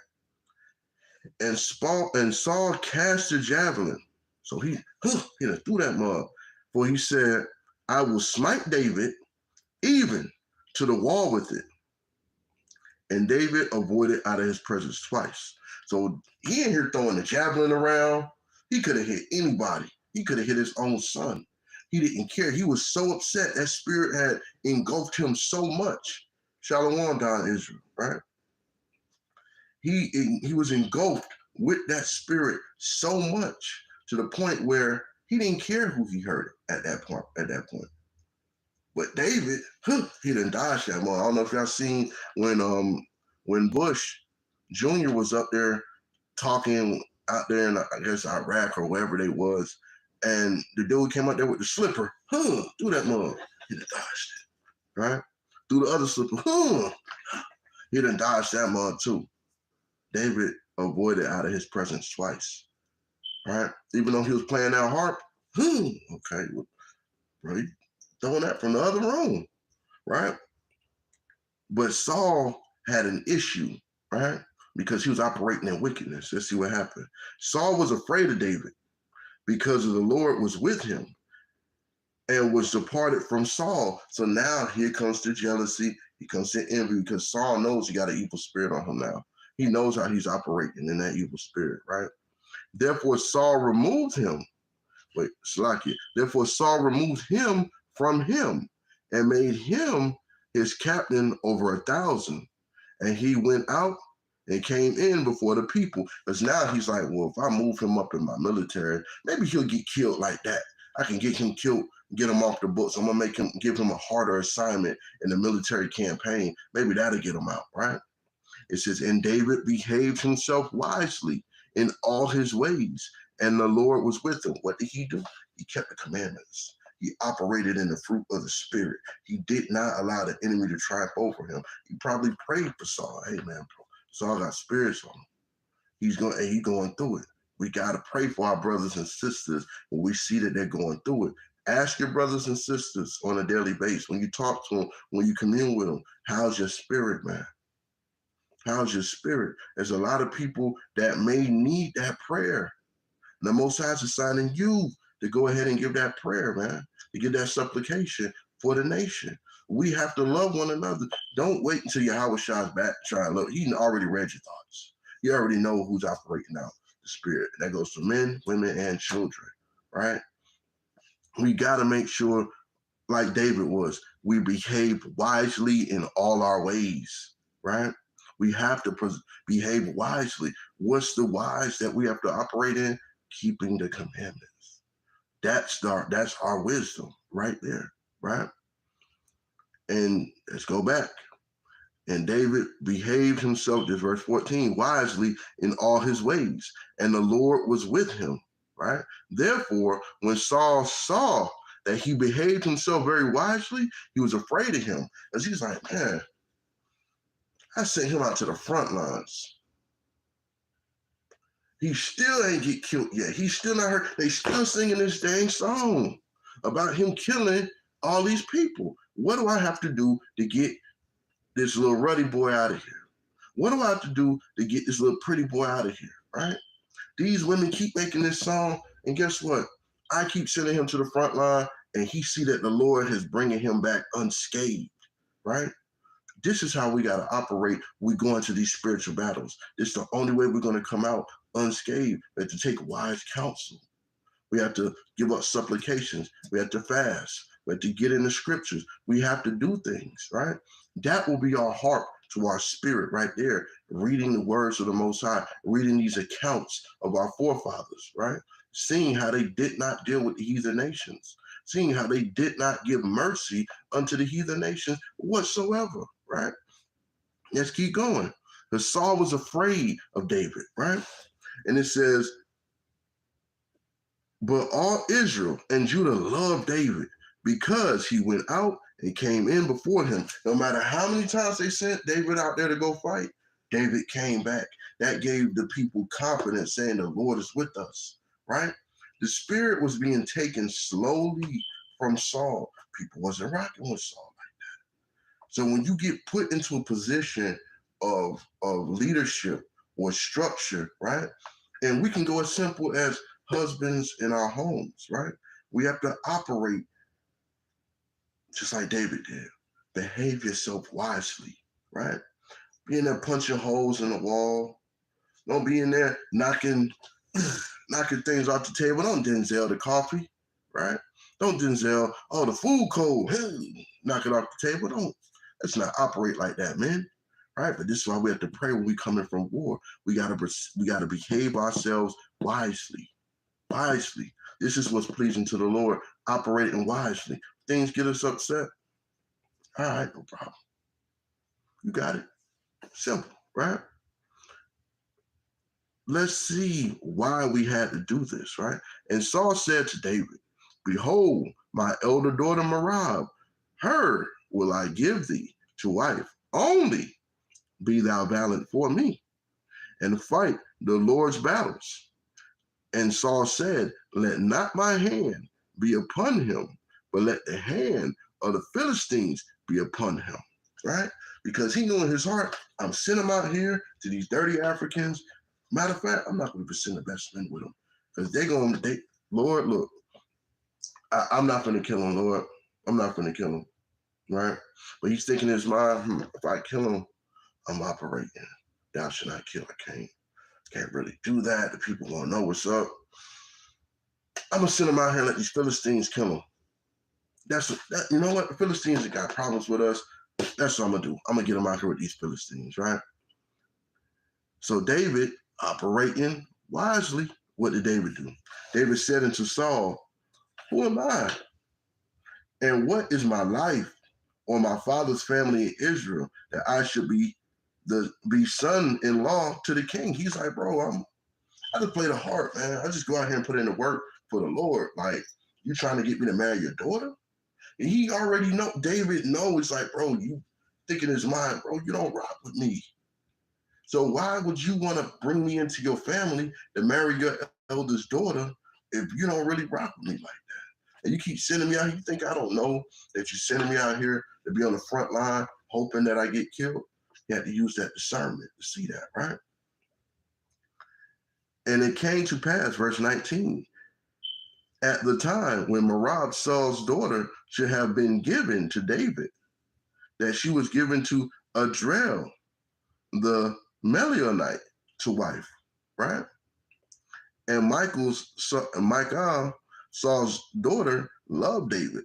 And Saul cast the javelin. So he done threw that mug. For he said, I will smite David even to the wall with it. And David avoided out of his presence twice. So he ain't here throwing the javelin around. He could have hit anybody. He could have hit his own son. He didn't care. He was so upset. That spirit had engulfed him so much. Shalom down Israel, right? He was engulfed with that spirit so much to the point where he didn't care who he hurt at that point. But David, he done dodged that one. I don't know if y'all seen when Bush Jr. was up there talking out there in, I guess, Iraq or wherever they was, and the dude came out there with the slipper, through that mug. He done dodged it, right? Through the other slipper, he done dodged that mug too. David avoided out of his presence twice, right? Even though he was playing that harp, okay, bro, he throwing that from the other room, right? But Saul had an issue, right? Because he was operating in wickedness. Let's see what happened. Saul was afraid of David because of the Lord was with him, and was departed from Saul. So now here comes the jealousy. He comes to envy because Saul knows he got an evil spirit on him now. He knows how he's operating in that evil spirit, right? Therefore Saul removed him. Wait, Slakia. Therefore Saul removed him from him and made him his captain over 1,000. And he went out and came in before the people. Because now he's like, well, if I move him up in my military, maybe he'll get killed like that. I can get him killed, get him off the books. I'm gonna give him a harder assignment in the military campaign. Maybe that'll get him out, right? It says, and David behaved himself wisely in all his ways, and the Lord was with him. What did he do? He kept the commandments. He operated in the fruit of the spirit. He did not allow the enemy to triumph over him. He probably prayed for Saul. Hey man, Saul got spirits on him. He's going through it. We got to pray for our brothers and sisters when we see that they're going through it. Ask your brothers and sisters on a daily basis, when you talk to them, when you commune with them, how's your spirit, man? How's your spirit? There's a lot of people that may need that prayer. And the Most High is assigning you to go ahead and give that prayer, man, to give that supplication for the nation. We have to love one another. Don't wait until Yahweh Shah's back to try and love. He already read your thoughts. You already know who's operating out the spirit. That goes for men, women, and children, right? We got to make sure, like David was, we behave wisely in all our ways, right? We have to behave wisely. What's the wise that we have to operate in? Keeping the commandments. That's our wisdom right there, right? And let's go back. And David behaved himself, this verse 14, wisely in all his ways, and the Lord was with him, right? Therefore, when Saul saw that he behaved himself very wisely, he was afraid of him. Because he's like, man, I sent him out to the front lines. He still ain't get killed yet. He's still not hurt. They still singing this dang song about him killing all these people. What do I have to do to get this little ruddy boy out of here? What do I have to do to get this little pretty boy out of here, right? These women keep making this song, and guess what? I keep sending him to the front line, and he see that the Lord is bringing him back unscathed, right? This is how we got to operate. We go into these spiritual battles. This is the only way we're going to come out unscathed. We have to take wise counsel. We have to give up supplications. We have to fast. We have to get in the scriptures. We have to do things, right? That will be our heart to our spirit right there, reading the words of the Most High, reading these accounts of our forefathers, right? Seeing how they did not deal with the heathen nations, seeing how they did not give mercy unto the heathen nations whatsoever, right? Let's keep going. Because Saul was afraid of David, right? And it says, but all Israel and Judah loved David because he went out and came in before him. No matter how many times they sent David out there to go fight, David came back. That gave the people confidence, saying the Lord is with us, right? The spirit was being taken slowly from Saul. People wasn't rocking with Saul like that. So when you get put into a position of leadership or structure, right? And we can go as simple as husbands in our homes, right? We have to operate just like David did. Behave yourself wisely, right? Be in there punching holes in the wall. Don't be in there knocking things off the table. Don't Denzel the coffee, right? Don't Denzel, oh, the food cold. Hey, knock it off the table. Let's not operate like that, man. Right? But this is why we have to pray when we coming from war. We gotta behave ourselves wisely. Wisely. This is what's pleasing to the Lord, operating wisely. Things get us upset. All right, no problem. You got it. Simple, right? Let's see why we had to do this, right? And Saul said to David, behold, my elder daughter Merab, her will I give thee to wife. Only be thou valiant for me, and fight the Lord's battles. And Saul said, let not my hand be upon him, but let the hand of the Philistines be upon him, right? Because he knew in his heart, I'm sending him out here to these dirty Africans. Matter of fact, I'm not going to send the best men with them, because Lord, look, I'm not going to kill him, Lord. I'm not going to kill him, right? But he's thinking in his mind, if I kill him, I'm operating. Thou shalt not kill. I can't really do that. The people won't know what's up. I'm going to send him out here and let these Philistines kill him. You know what? The Philistines have got problems with us. That's what I'm going to do. I'm going to get them out here with these Philistines, right? So David, operating wisely, what did David do? David said unto Saul, who am I? And what is my life or my father's family in Israel that I should be son-in-law to the king? He's like, bro, I just play the harp, man. I just go out here and put in the work for the Lord. Like, you trying to get me to marry your daughter? And he already know, David knows, like, bro, you think in his mind, bro, you don't rock with me. So why would you want to bring me into your family to marry your eldest daughter if you don't really rock with me like that? And you keep sending me out here. You think I don't know that you're sending me out here to be on the front line hoping that I get killed? You have to use that discernment to see that, right? And it came to pass, verse 19, at the time when Merab, Saul's daughter, should have been given to David, that she was given to Adriel, the Melionite, to wife, right? And Michal, Saul's daughter, loved David,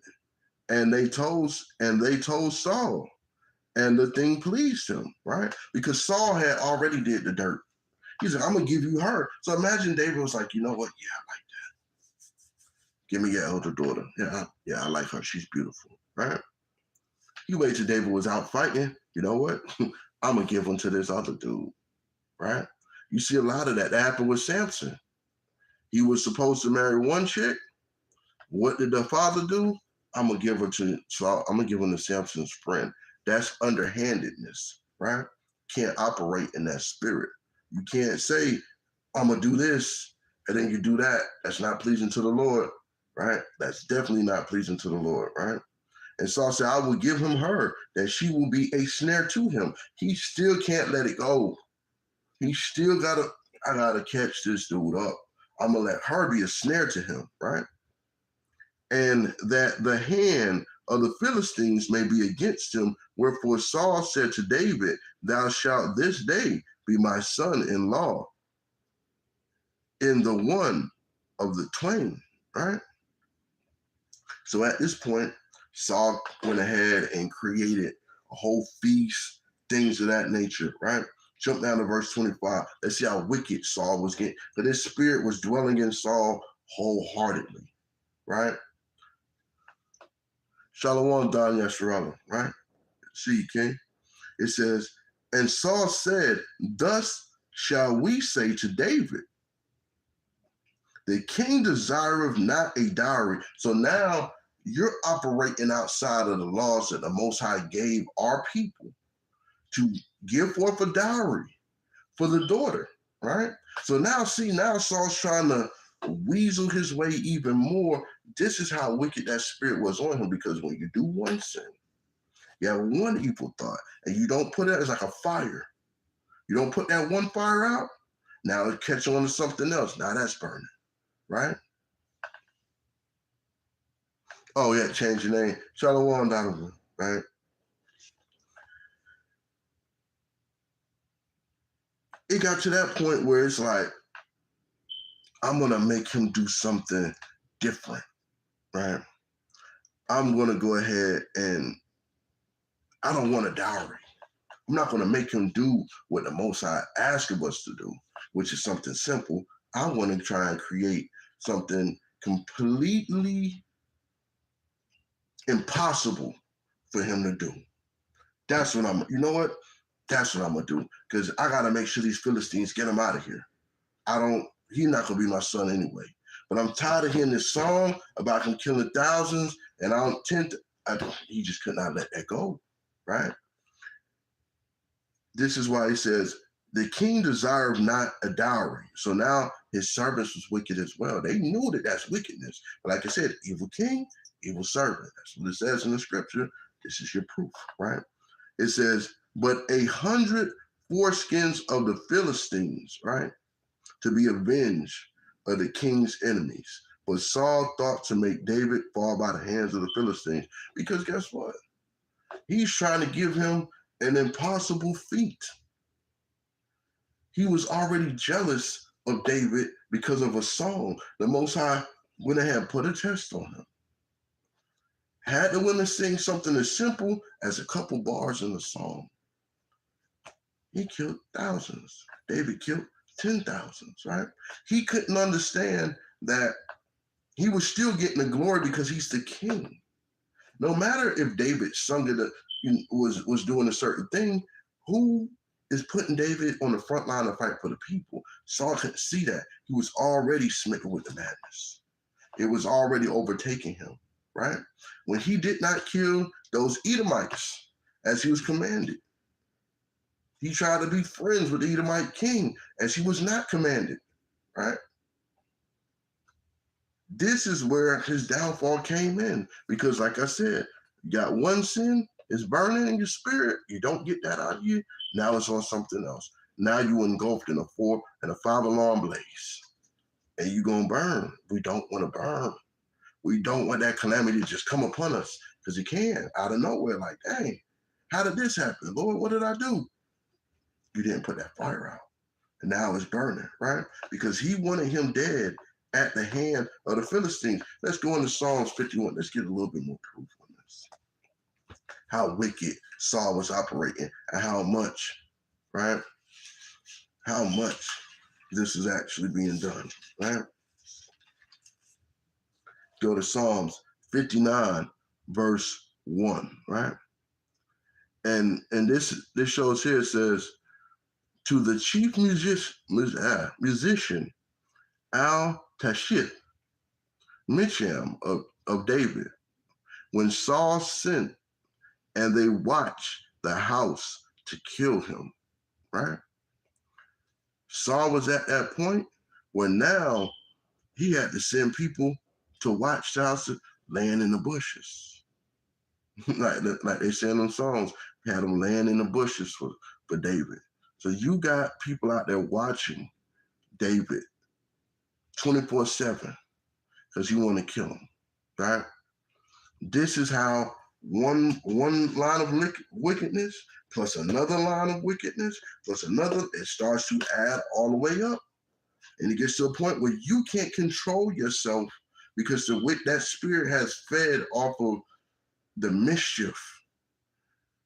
and they told Saul, and the thing pleased him, right? Because Saul had already did the dirt. He said, I'm gonna give you her. So imagine David was like, you know what? Yeah, I like that. Give me your elder daughter. Yeah, I like her. She's beautiful, right? You wait till David was out fighting. You know what? I'm gonna give one to this other dude, right? You see a lot of that. That happened with Samson. He was supposed to marry one chick. What did the father do? I'm gonna give her to Saul. I'm gonna give her to Samson's friend. That's underhandedness, right? Can't operate in that spirit. You can't say, I'm gonna do this, and then you do that. That's not pleasing to the Lord, right? That's definitely not pleasing to the Lord, right? And Saul said, I will give him her, that she will be a snare to him. He still can't let it go. He still I gotta catch this dude up. I'm gonna let her be a snare to him, right? And that the hand of the Philistines may be against him. Wherefore Saul said to David, thou shalt this day be my son-in-law in the one of the twain, right? So at this point, Saul went ahead and created a whole feast, things of that nature, right? Jump down to verse 25. Let's see how wicked Saul was getting. But his spirit was dwelling in Saul wholeheartedly, right? Shalom, Benaniyah, right? See, King. It says, and Saul said, thus shall we say to David, the king desireth not a dowry. So now you're operating outside of the laws that the Most High gave our people to give forth a dowry for the daughter, right? So now Saul's trying to weasel his way even more. This is how wicked that spirit was on him, because when you do one sin, you have one evil thought, and you don't put it as like a fire. You don't put that one fire out, now it catch on to something else. Now that's burning, right? Oh yeah, change your name. Shalom, Donovan, right? It got to that point where it's like, I'm gonna make him do something different, right? I'm gonna go ahead and I don't want a dowry. I'm not gonna make him do what the Most High asked of us to do, which is something simple. I want to try and create something completely impossible for him to do. That's what you know what? That's what I'm gonna do, because I gotta make sure these Philistines get him out of here. He's not gonna be my son anyway. But I'm tired of hearing this song about him killing thousands, and he just could not let that go, right? This is why he says, the king desired not a dowry. So now his servants was wicked as well. They knew that that's wickedness. But like I said, evil king, evil servant. That's what it says in the scripture. This is your proof, right? It says, but 100 foreskins of the Philistines, right, to be avenged of the king's enemies. But Saul thought to make David fall by the hands of the Philistines, because guess what? He's trying to give him an impossible feat. He was already jealous of David because of a song. The Most High went ahead and put a test on him. Had the women sing something as simple as a couple bars in the song. He killed thousands. David killed 10,000s, right? He couldn't understand that he was still getting the glory because he's the king. No matter if David sung it, was doing a certain thing, who is putting David on the front line to fight for the people? Saul couldn't see that. He was already smitten with the madness. It was already overtaking him, right? When he did not kill those Edomites as he was commanded, he tried to be friends with the Edomite king as he was not commanded, right? This is where his downfall came in, because like I said, you got one sin, it's burning in your spirit. You don't get that out of you. Now it's on something else. Now you engulfed in a 4 and a 5 alarm blaze, and you're going to burn. We don't want to burn. We don't want that calamity to just come upon us, because it can out of nowhere. Like, dang, how did this happen? Lord, what did I do? You didn't put that fire out. And now it's burning, right? Because he wanted him dead at the hand of the Philistines. Let's go into Psalms 51. Let's get a little bit more proof on this. How wicked Saul was operating and how much, right? How much this is actually being done, right? Go to Psalms 59, verse 1, right? And this shows here, it says, to the chief musician Al-Tashith, Micham of David, when Saul sent and they watched the house to kill him, right? Saul was at that point where now he had to send people to watch the house laying in the bushes. like they say in them songs, had them laying in the bushes for David. So you got people out there watching David 24/7 because you want to kill him, right? This is how one line of wickedness plus another line of wickedness plus another, it starts to add all the way up. And it gets to a point where you can't control yourself because that spirit has fed off of the mischief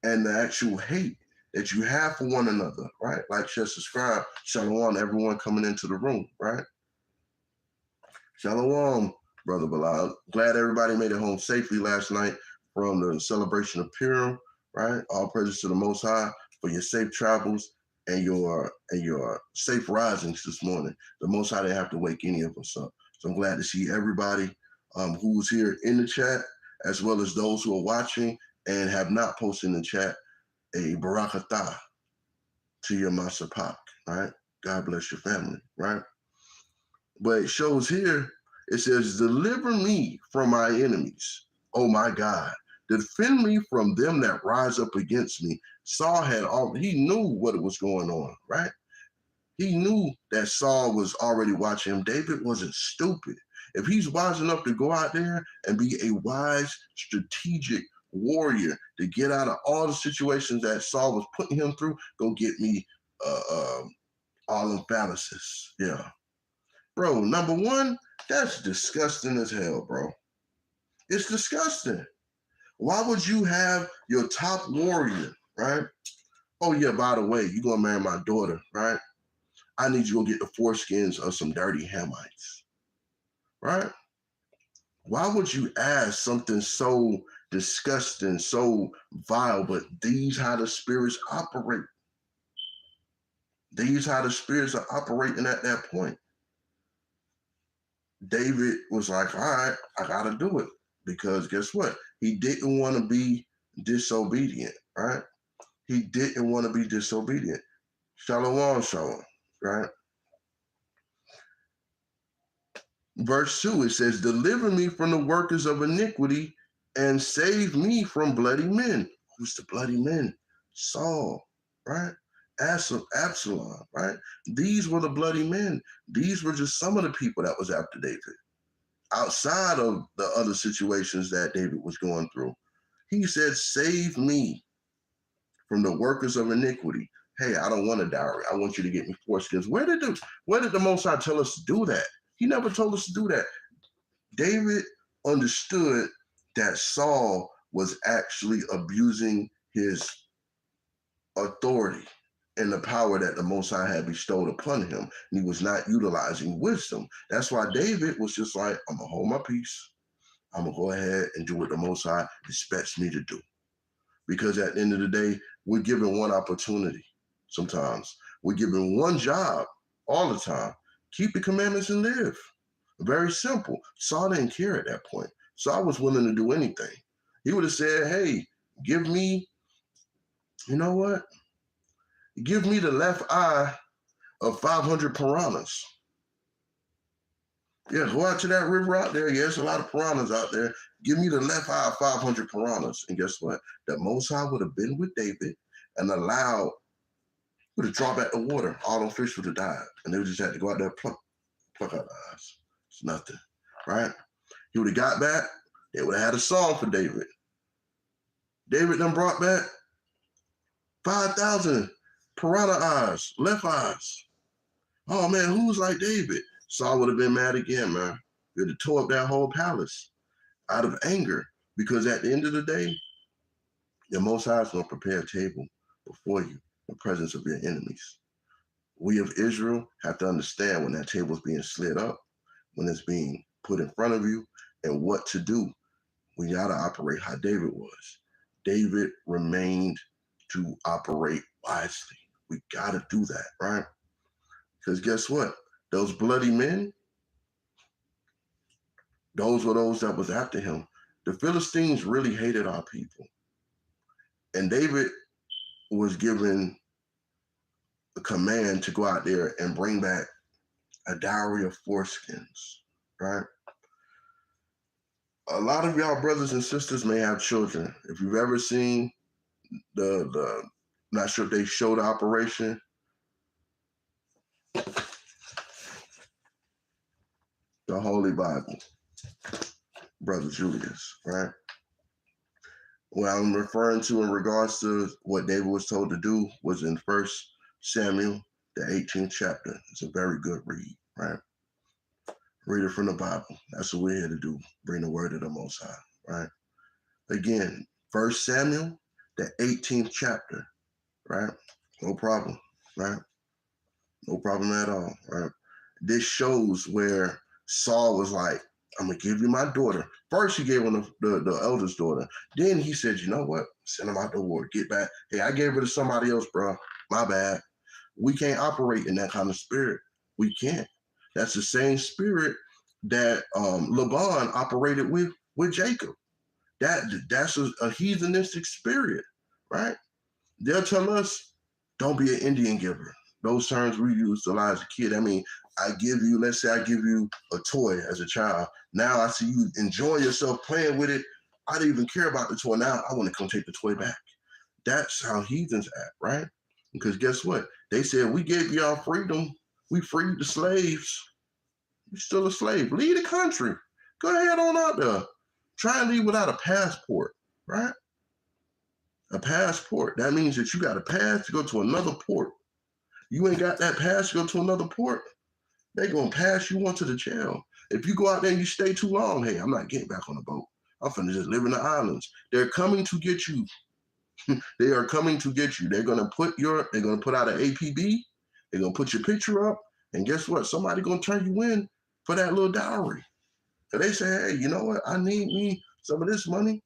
and the actual hate that you have for one another, right? Like just subscribe, shalom, everyone coming into the room, right? Shalom, Brother Bilal. Glad everybody made it home safely last night from the celebration of Purim, right? All praises to the Most High for your safe travels and your safe risings this morning. The Most High didn't have to wake any of us up. So I'm glad to see everybody who's here in the chat, as well as those who are watching and have not posted in the chat a barakatah to your masapak, right? God bless your family, right? But it shows here, it says, deliver me from my enemies, oh my God. Defend me from them that rise up against me. Saul he knew what was going on, right? He knew that Saul was already watching him. David wasn't stupid. If he's wise enough to go out there and be a wise, strategic warrior to get out of all the situations that Saul was putting him through, go get me all them palaces. Yeah. Bro, number one, that's disgusting as hell, bro. It's disgusting. Why would you have your top warrior, right? Oh yeah, by the way, you're gonna marry my daughter, right? I need you to go get the foreskins of some dirty Hamites, right? Why would you ask something so disgusting, so vile, but these how the spirits operate. These how the spirits are operating at that point. David was like, all right, I gotta do it. Because guess what? He didn't want to be disobedient, right? He didn't want to be disobedient. Shalom, right? Verse 2, it says, deliver me from the workers of iniquity and save me from bloody men. Who's the bloody men? Saul, right? Absalom, right? These were the bloody men. These were just some of the people that was after David. outside of the other situations that David was going through. He said, save me from the workers of iniquity. Hey, I don't want a dowry. I want you to get me foreskins. Where did the Most High tell us to do that? He never told us to do that. David understood that Saul was actually abusing his authority and the power that the Most High had bestowed upon him. And he was not utilizing wisdom. That's why David was just like, I'm going to hold my peace. I'm going to go ahead and do what the Most High expects me to do. Because at the end of the day, we're given one opportunity sometimes. We're given one job all the time. Keep the commandments and live. Very simple. Saul didn't care at that point. Saul was willing to do anything. He would have said, hey, give me, you know what? Give me the left eye of 500 piranhas. Yeah, go out to that river out there. Yeah, there's a lot of piranhas out there. Give me the left eye of 500 piranhas. And guess what? The Most High would have been with David and allowed, would have dropped at the water. All them fish would have died. And they would just had to go out there and pluck out the eyes. It's nothing, right? He would have got back. They would have had a song for David. David then brought back 5,000 piranha eyes, left eyes. Oh, man, who's like David? Saul would have been mad again, man. He would have tore up that whole palace out of anger, because at the end of the day, the Most High is going to prepare a table before you in the presence of your enemies. We of Israel have to understand when that table is being slid up, when it's being put in front of you, and what to do. We got to operate how David was. David remained to operate wisely. We got to do that, right? Because guess what? Those bloody men, those were those that was after him. The Philistines really hated our people. And David was given a command to go out there and bring back a dowry of foreskins, right? A lot of y'all brothers and sisters may have children. If you've ever seen not sure if they showed the operation, the Holy Bible, Brother Julius, right? What I'm referring to in regards to what David was told to do was in 1 Samuel, the 18th chapter. It's a very good read, right? Read it from the Bible. That's what we're here to do, bring the word of the Most High, right? Again, 1 Samuel, the 18th chapter, right? No problem, right? No problem at all, right? This shows where Saul was like, I'm going to give you my daughter. First, he gave him the eldest daughter. Then he said, you know what? Send him out the war. Get back. Hey, I gave her to somebody else, bro. My bad. We can't operate in that kind of spirit. We can't. That's the same spirit that Laban operated with Jacob. That's a heathenistic spirit, right? They'll tell us, don't be an Indian giver. Those terms we used to lie as a kid. I mean, I give you, let's say I give you a toy as a child. Now I see you enjoy yourself playing with it. I don't even care about the toy. Now I want to come take the toy back. That's how heathens act, right? Because guess what? They said, we gave y'all freedom. We freed the slaves. You're still a slave. Leave the country. Go ahead on out there. Try and leave without a passport, right? A passport. That means that you got a pass to go to another port. You ain't got that pass to go to another port, they're going to pass you on to the jail. If you go out there and you stay too long, hey, I'm not getting back on the boat. I'm finna just live in the islands. They're coming to get you. They are coming to get you. They're going to put out an APB. They're going to put your picture up. And guess what? Somebody going to turn you in for that little dowry. So they say, hey, you know what? I need me some of this money.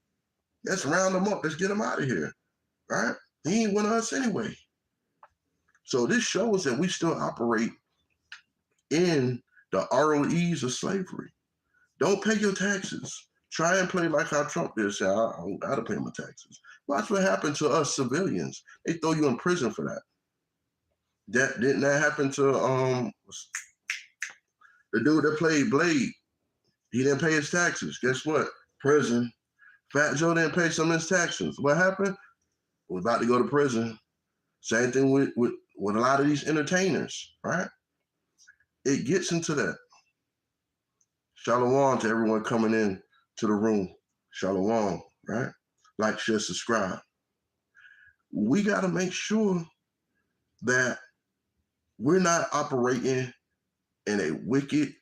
Let's round them up. Let's get them out of here, right? He ain't one of us anyway. So this shows that we still operate in the ROEs of slavery. Don't pay your taxes. Try and play like how Trump did. Say, I don't gotta pay my taxes. Watch what happened to us civilians. They throw you in prison for that. Didn't that happen to the dude that played Blade? He didn't pay his taxes. Guess what? Prison. Fat Joe didn't pay some of his taxes. What happened? We're about to go to prison. Same thing with a lot of these entertainers, right? It gets into that. Shalom to everyone coming in to the room. Shalom, right? Like, share, subscribe. We got to make sure that we're not operating in a wicked,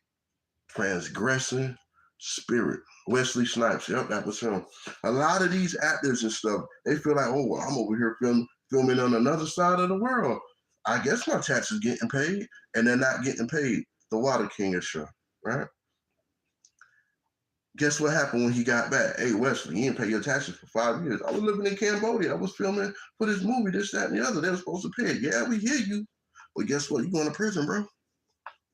transgressing spirit. Wesley Snipes, yep, that was him. A lot of these actors and stuff, they feel like, oh, well, I'm over here filming on another side of the world. I guess my taxes getting paid, and they're not getting paid. The Water King is sure, right? Guess what happened when he got back? Hey, Wesley, you didn't pay your taxes for 5 years. I was living in Cambodia. I was filming for this movie, this, that, and the other. They were supposed to pay it. Yeah, we hear you. But guess what? You're going to prison, bro.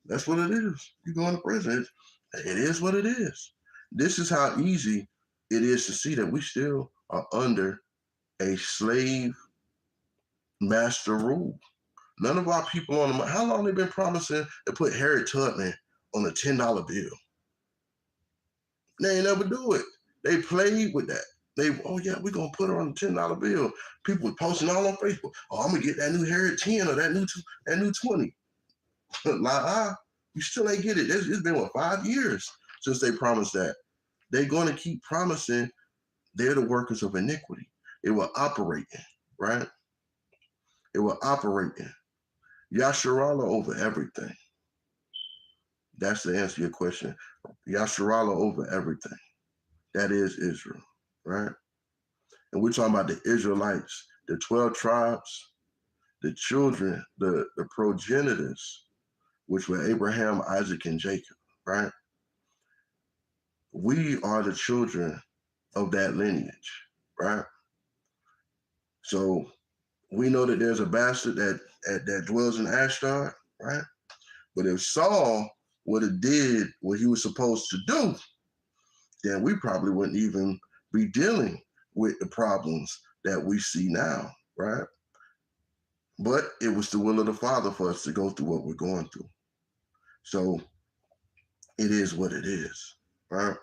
That's what it is. You're going to prison. It is what it is. This is how easy it is to see that we still are under a slave master rule. None of our people on the, how long they been promising to put Harriet Tubman on a $10 bill? They ain't never do it. They played with that. Oh yeah, we're gonna put her on a $10 bill. People were posting all on Facebook. Oh, I'm gonna get that new Harriet 10 or that new 20. You still ain't get it. It's been, what, 5 years since they promised that. They're going to keep promising. They're the workers of iniquity. It will operate in, right? It will operate in. Yasharallah over everything. That's the answer to your question. Yasharallah over everything. That is Israel, right? And we're talking about the Israelites, the 12 tribes, the children, the progenitors, which were Abraham, Isaac, and Jacob, right? We are the children of that lineage, right? So we know that there's a bastard that dwells in Ashdod, right? But if Saul would have did what he was supposed to do, then we probably wouldn't even be dealing with the problems that we see now, right? But it was the will of the Father for us to go through what we're going through. So it is what it is, right?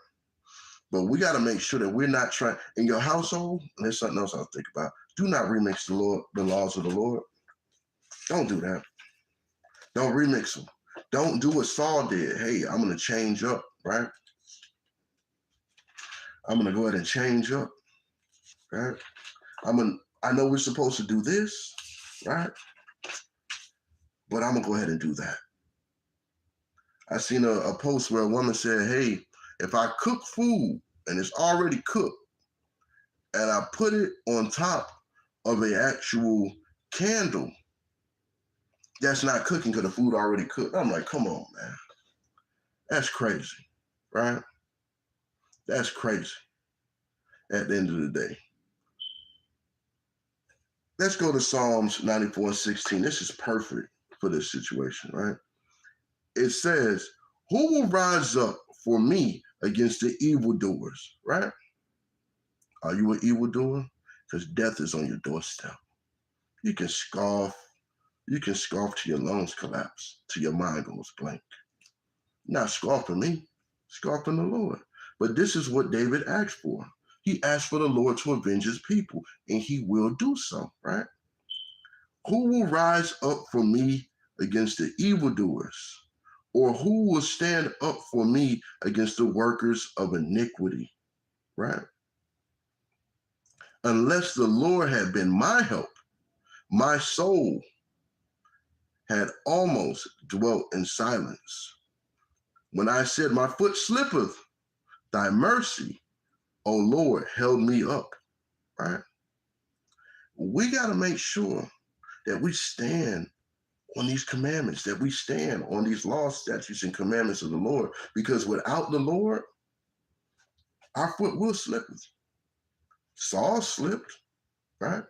But we got to make sure that we're not trying, in your household, and there's something else I'll think about, do not remix the laws of the Lord. Don't do that. Don't remix them. Don't do what Saul did. Hey, I'm going to change up, right? I'm going to go ahead and change up, right? I know we're supposed to do this, right? But I'm going to go ahead and do that. I seen a post where a woman said, hey, if I cook food and it's already cooked and I put it on top of an actual candle, that's not cooking because the food already cooked. I'm like, come on, man. That's crazy, right? That's crazy at the end of the day. Let's go to Psalms 94:16. This is perfect for this situation, right? It says, who will rise up for me against the evildoers, right? Are you an evildoer? Because death is on your doorstep. You can scoff till your lungs collapse, till your mind goes blank. You're not scoffing me, scoffing the Lord. But this is what David asked for. He asked for the Lord to avenge his people, and he will do so, right? Who will rise up for me against the evildoers? Or who will stand up for me against the workers of iniquity, right? Unless the Lord had been my help, my soul had almost dwelt in silence. When I said, my foot slippeth, thy mercy, O Lord, held me up, right? We got to make sure that we stand on these commandments, that we stand on these laws, statutes, and commandments of the Lord, because without the Lord, our foot will slip. Saul slipped, right?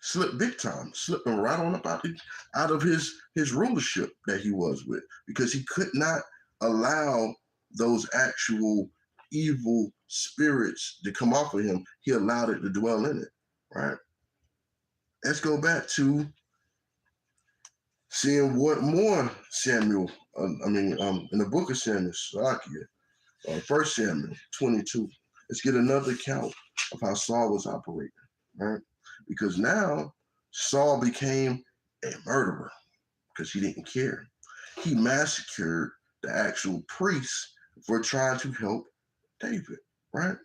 Slipped big time, slipping right on up out of his rulership that he was with, because he could not allow those actual evil spirits to come off of him. He allowed it to dwell in it, right? Let's go back to seeing what more Samuel, in the book of Samuel, 1 Samuel 22. Let's get another account of how Saul was operating, right? Because now Saul became a murderer because he didn't care. He massacred the actual priests for trying to help David, right?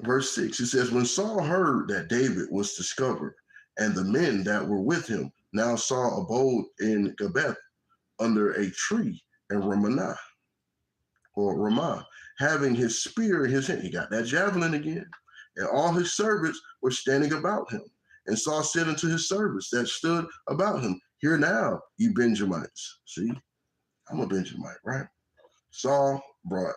Verse 6, it says, when Saul heard that David was discovered, and the men that were with him, now Saul abode in Capt under a tree in Ramah, having his spear in his hand. He got that javelin again. And all his servants were standing about him. And Saul said unto his servants that stood about him, hear now, ye Benjamites. See, I'm a Benjamite, right? Saul brought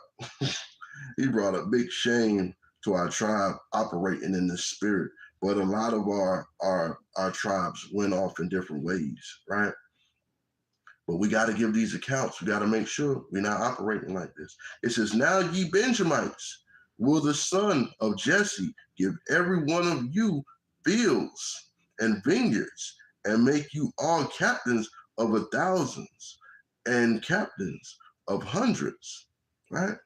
a big shame to our tribe operating in this spirit. But a lot of our tribes went off in different ways, right? But we got to give these accounts. We got to make sure we're not operating like this. It says, now ye Benjamites, will the son of Jesse give every one of you fields and vineyards, and make you all captains of 1,000s and captains of 100s, right?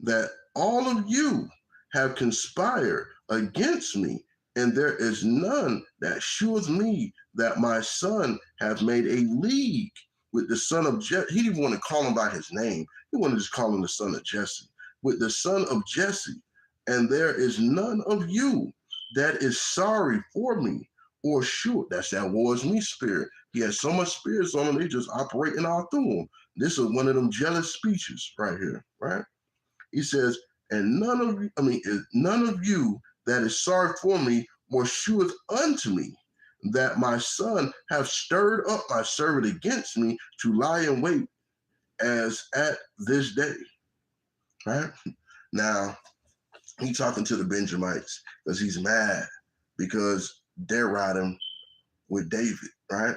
That all of you have conspired against me, and there is none that sheweth me that my son hath made a league with the son of Jesse. He didn't want to call him by his name. He wanted to just call him the son of Jesse. With the son of Jesse, and there is none of you that is sorry for me, or sure. That's that wars me spirit. He has so much spirits on him, they just operating all through him. This is one of them jealous speeches right here, right? He says, and none of you that is sorry for me, or sheweth unto me that my son have stirred up my servant against me to lie in wait as at this day. Right? Now, he's talking to the Benjamites because he's mad because they're riding with David, right?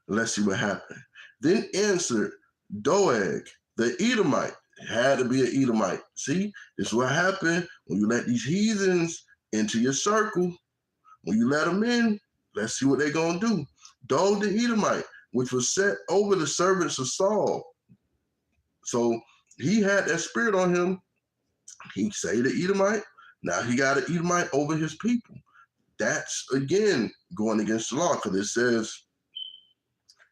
Let's see what happened. Then answered Doeg, the Edomite. It had to be an Edomite. See, this is what happened when you let these heathens into your circle. When you let them in, let's see what they're going to do. Doeg the Edomite, which was set over the servants of Saul. So he had that spirit on him. He say the Edomite. Now he got an Edomite over his people. That's, again, going against the law, because it says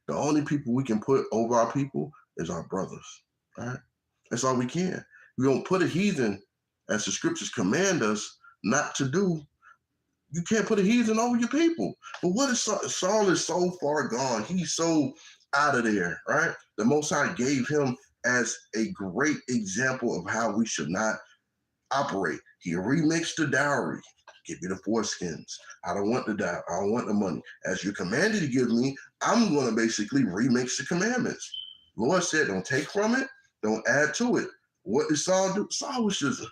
the only people we can put over our people is our brothers, right? That's all we can. We don't put a heathen, as the scriptures command us not to do. You can't put a heathen over your people. But what is Saul is so far gone. He's so out of there, right? The Most High gave him as a great example of how we should not operate. He remixed the dowry. Give me the foreskins. I don't want the dowry. I don't want the money. As you're commanded to give me, I'm going to basically remix the commandments. Lord said, don't take from it. Don't add to it. What did Saul do? Saul was just,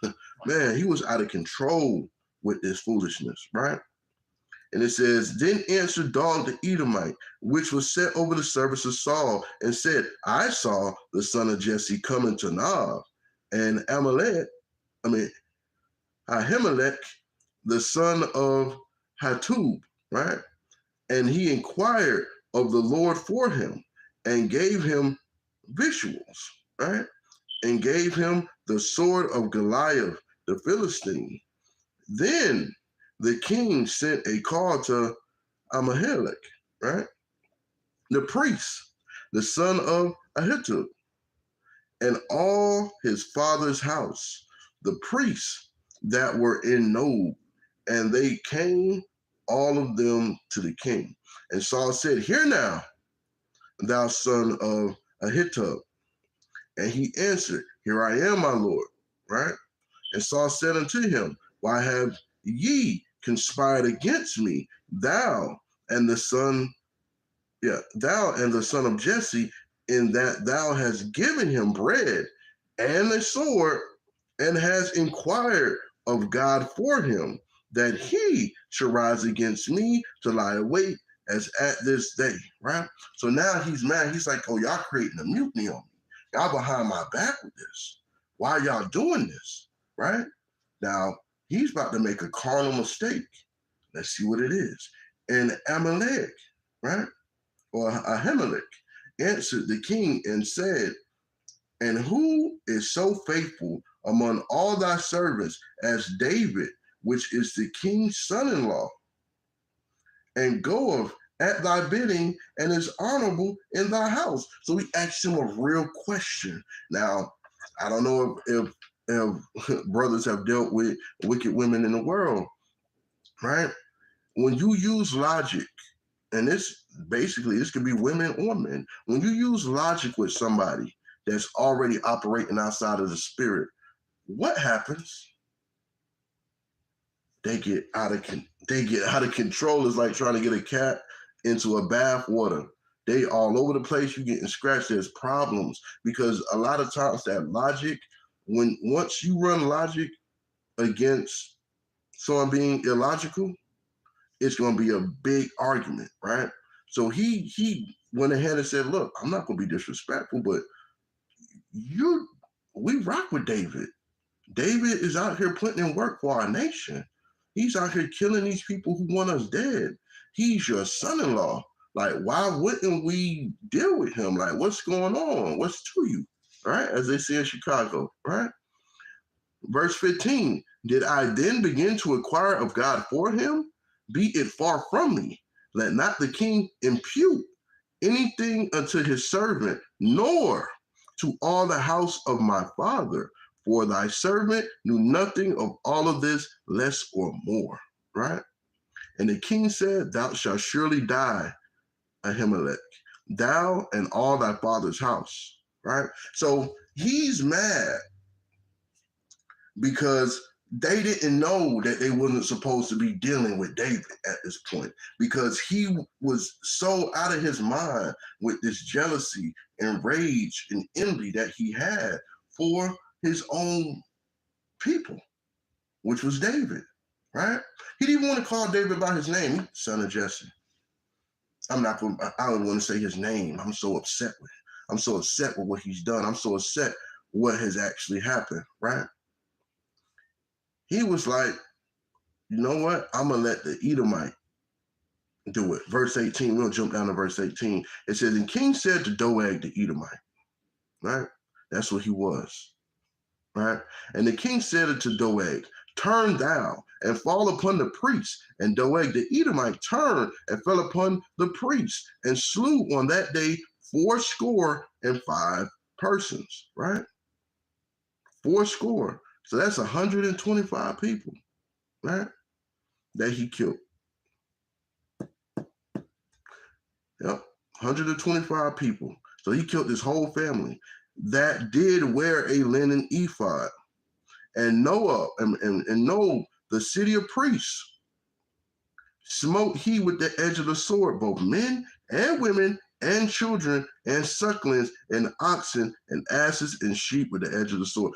man, he was out of control with this foolishness, right? And it says, then answered Doeg the Edomite, which was set over the service of Saul, and said, I saw the son of Jesse coming to Nob, and Ahimelech, the son of Hatub, right? And he inquired of the Lord for him, and gave him victuals, right? And gave him the sword of Goliath, the Philistine. Then the king sent a call to Ahimelech, right? The priest, the son of Ahitub, and all his father's house, the priests that were in Nob, and they came, all of them, to the king. And Saul said, hear now, thou son of Ahitub. And he answered, here I am, my lord, right? And Saul said unto him, why have ye conspired against me, thou and the son of Jesse, in that thou hast given him bread and a sword, and hast inquired of God for him, that he should rise against me to lie await as at this day, right? So now he's mad. He's like, oh, y'all creating a mutiny on me. Y'all behind my back with this. Why y'all doing this, right? Now, he's about to make a carnal mistake. Let's see what it is. And Ahimelech, right? Or Ahimelech answered the king and said, and who is so faithful among all thy servants as David, which is the king's son-in-law, and goeth at thy bidding and is honorable in thy house. So he asked him a real question. Now, I don't know if brothers have dealt with wicked women in the world, right? When you use logic, and this could be women or men, when you use logic with somebody that's already operating outside of the spirit, what happens? They get out of control. It's like trying to get a cat into a bath water. They all over the place. You getting scratched. There's problems because a lot of times that logic, once you run logic against someone being illogical, it's going to be a big argument, right? So he went ahead and said, "Look, I'm not going to be disrespectful, but we rock with David. David is out here putting in work for our nation. He's out here killing these people who want us dead. He's your son-in-law. Like, why wouldn't we deal with him? Like, what's going on? What's to you?" Right? As they say in Chicago, right? Verse 15, did I then begin to inquire of God for him? Be it far from me. Let not the king impute anything unto his servant, nor to all the house of my father. For thy servant knew nothing of all of this, less or more, right? And the king said, thou shalt surely die, Ahimelech, thou and all thy father's house, right? So he's mad because they didn't know that they wasn't supposed to be dealing with David at this point, because he was so out of his mind with this jealousy and rage and envy that he had for his own people, which was David, right? He didn't want to call David by his name, son of Jesse. I don't want to say his name. I'm so upset with it. I'm so upset with what he's done. I'm so upset what has actually happened, right? He was like, you know what? I'm going to let the Edomite do it. Verse 18, we'll jump down to verse 18. It says, and King said to Doeg the Edomite, right? That's what he was, right? And the king said unto Doeg, turn thou and fall upon the priest. And Doeg the Edomite turned and fell upon the priest and slew on that day fourscore and 5 persons, right? 80. So that's 125 people, right? That he killed. Yep, 125 people. So he killed this whole family that did wear a linen ephod. And Noah, the city of priests, smote he with the edge of the sword, both men and women and children and sucklings and oxen and asses and sheep with the edge of the sword.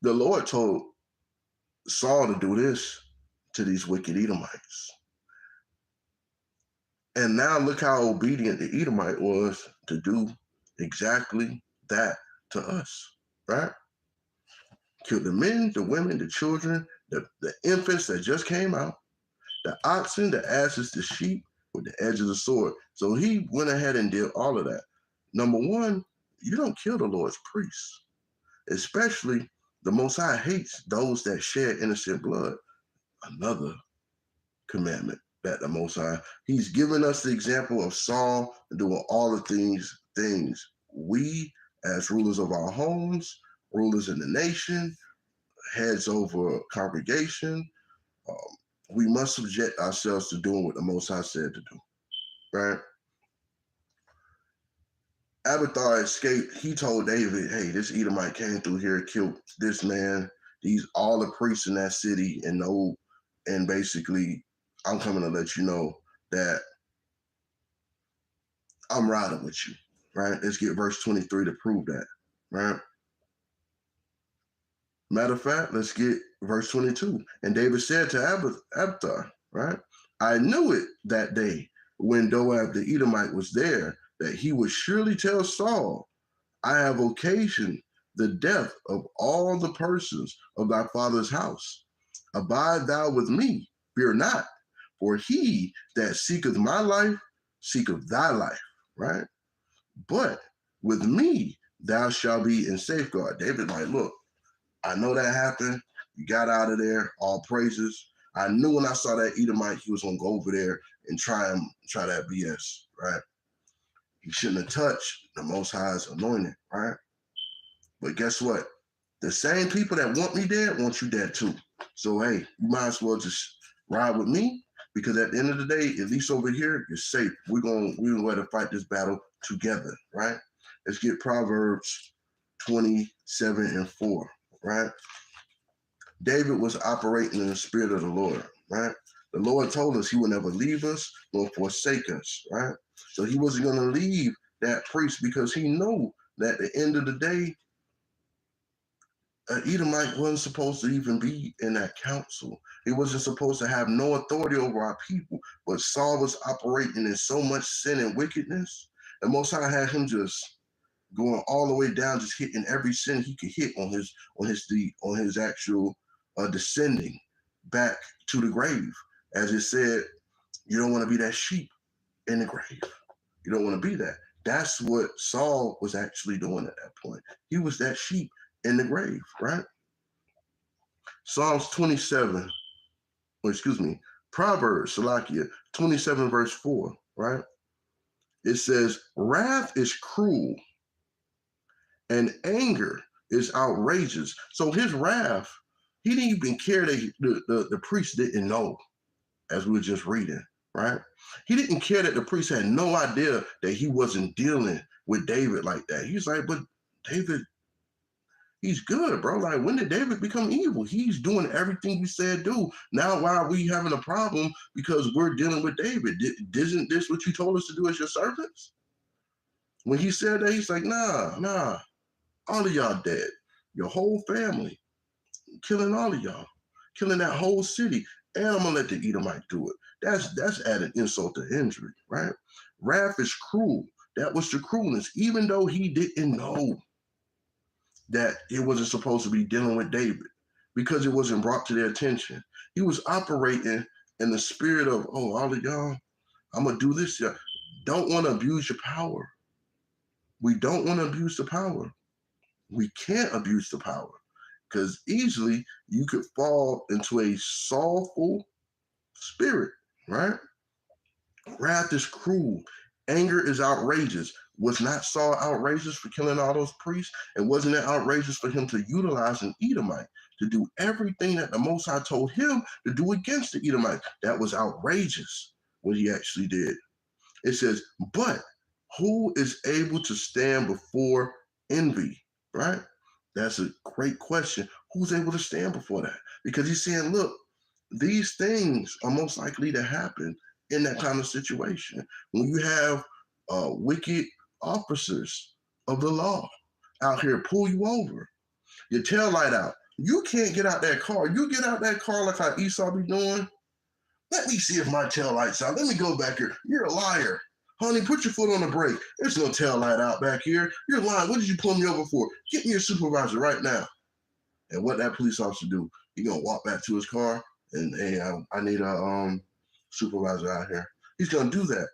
The Lord told Saul to do this to these wicked Edomites. And now look how obedient the Edomite was to do exactly that to us, right? Killed the men, the women, the children, the infants that just came out, the oxen, the asses, the sheep with the edge of the sword. So he went ahead and did all of that. Number one, you don't kill the Lord's priests, especially the Most High hates those that shed innocent blood. Another commandment that the Most High, he's given us the example of Saul doing all of things. We, as rulers of our homes, rulers in the nation, heads over congregation, we must subject ourselves to doing what the Most High said to do, right? Abiathar escaped. He told David, hey, this Edomite came through here, killed this man, all the priests in that city, and basically, I'm coming to let you know that I'm riding with you, right? Let's get verse 23 to prove that, right? Matter of fact, let's get verse 22. And David said to Abiathar, right? I knew it that day when Doeg the Edomite was there, that he would surely tell Saul, I have occasioned the death of all the persons of thy father's house. Abide thou with me, fear not, for he that seeketh my life, seeketh thy life, right? But with me, thou shalt be in safeguard. David like, look, I know that happened. You got out of there, all praises. I knew when I saw that Edomite, he was gonna go over there and try that BS, right? He shouldn't have touched the Most High's anointed, right? But guess what? The same people that want me dead want you dead too. So hey, you might as well just ride with me, because at the end of the day, at least over here, you're safe. We're gonna let to fight this battle together, right? Let's get Proverbs 27:4, right? David was operating in the spirit of the Lord, right? The Lord told us he would never leave us nor forsake us, right? So he wasn't going to leave that priest, because he knew that at the end of the day, Edomite wasn't supposed to even be in that council. He wasn't supposed to have no authority over our people. But Saul was operating in so much sin and wickedness, and Most High had him just going all the way down, just hitting every sin he could hit on his actual descending back to the grave. As it said, you don't want to be that sheep in the grave. You don't want to be that. That's what Saul was actually doing at that point. He was that sheep in the grave, right? Psalms 27, Proverbs, Salakia, 27 verse 4, right? It says, wrath is cruel and anger is outrageous. So his wrath, he didn't even care that the priest didn't know, as we were just reading, right? He didn't care that the priest had no idea that he wasn't dealing with David like that. He's like, but David, he's good, bro. Like, when did David become evil? He's doing everything you said do. Now, why are we having a problem? Because we're dealing with David. Isn't this what you told us to do as your servants? When he said that, he's like, nah. All of y'all dead. Your whole family. Killing all of y'all. Killing that whole city. And I'm going to let the Edomite do it. That's adding insult to injury, right? Wrath is cruel. That was the cruelness. Even though he didn't know that it wasn't supposed to be dealing with David, because it wasn't brought to their attention. He was operating in the spirit of, oh, all of y'all, I'm going to do this. Y'all don't want to abuse your power. We don't want to abuse the power. We can't abuse the power, because easily you could fall into a sorrowful spirit, right? Wrath is cruel. Anger is outrageous. Was not Saul outrageous for killing all those priests? And wasn't it outrageous for him to utilize an Edomite to do everything that the Most High told him to do against the Edomite? That was outrageous what he actually did. It says, but who is able to stand before envy, right? That's a great question. Who's able to stand before that? Because he's saying, look, these things are most likely to happen in that kind of situation. When you have wicked officers of the law out here pull you over, your tail light out, you can't get out that car. You get out that car like how Esau be doing. Let me see if my tail light's out. Let me go back here. You're a liar. Honey, put your foot on the brake. There's no tail light out back here. You're lying. What did you pull me over for? Get me your supervisor right now. And what that police officer do? He gonna walk back to his car and, hey, I need a supervisor out here. He's gonna do that.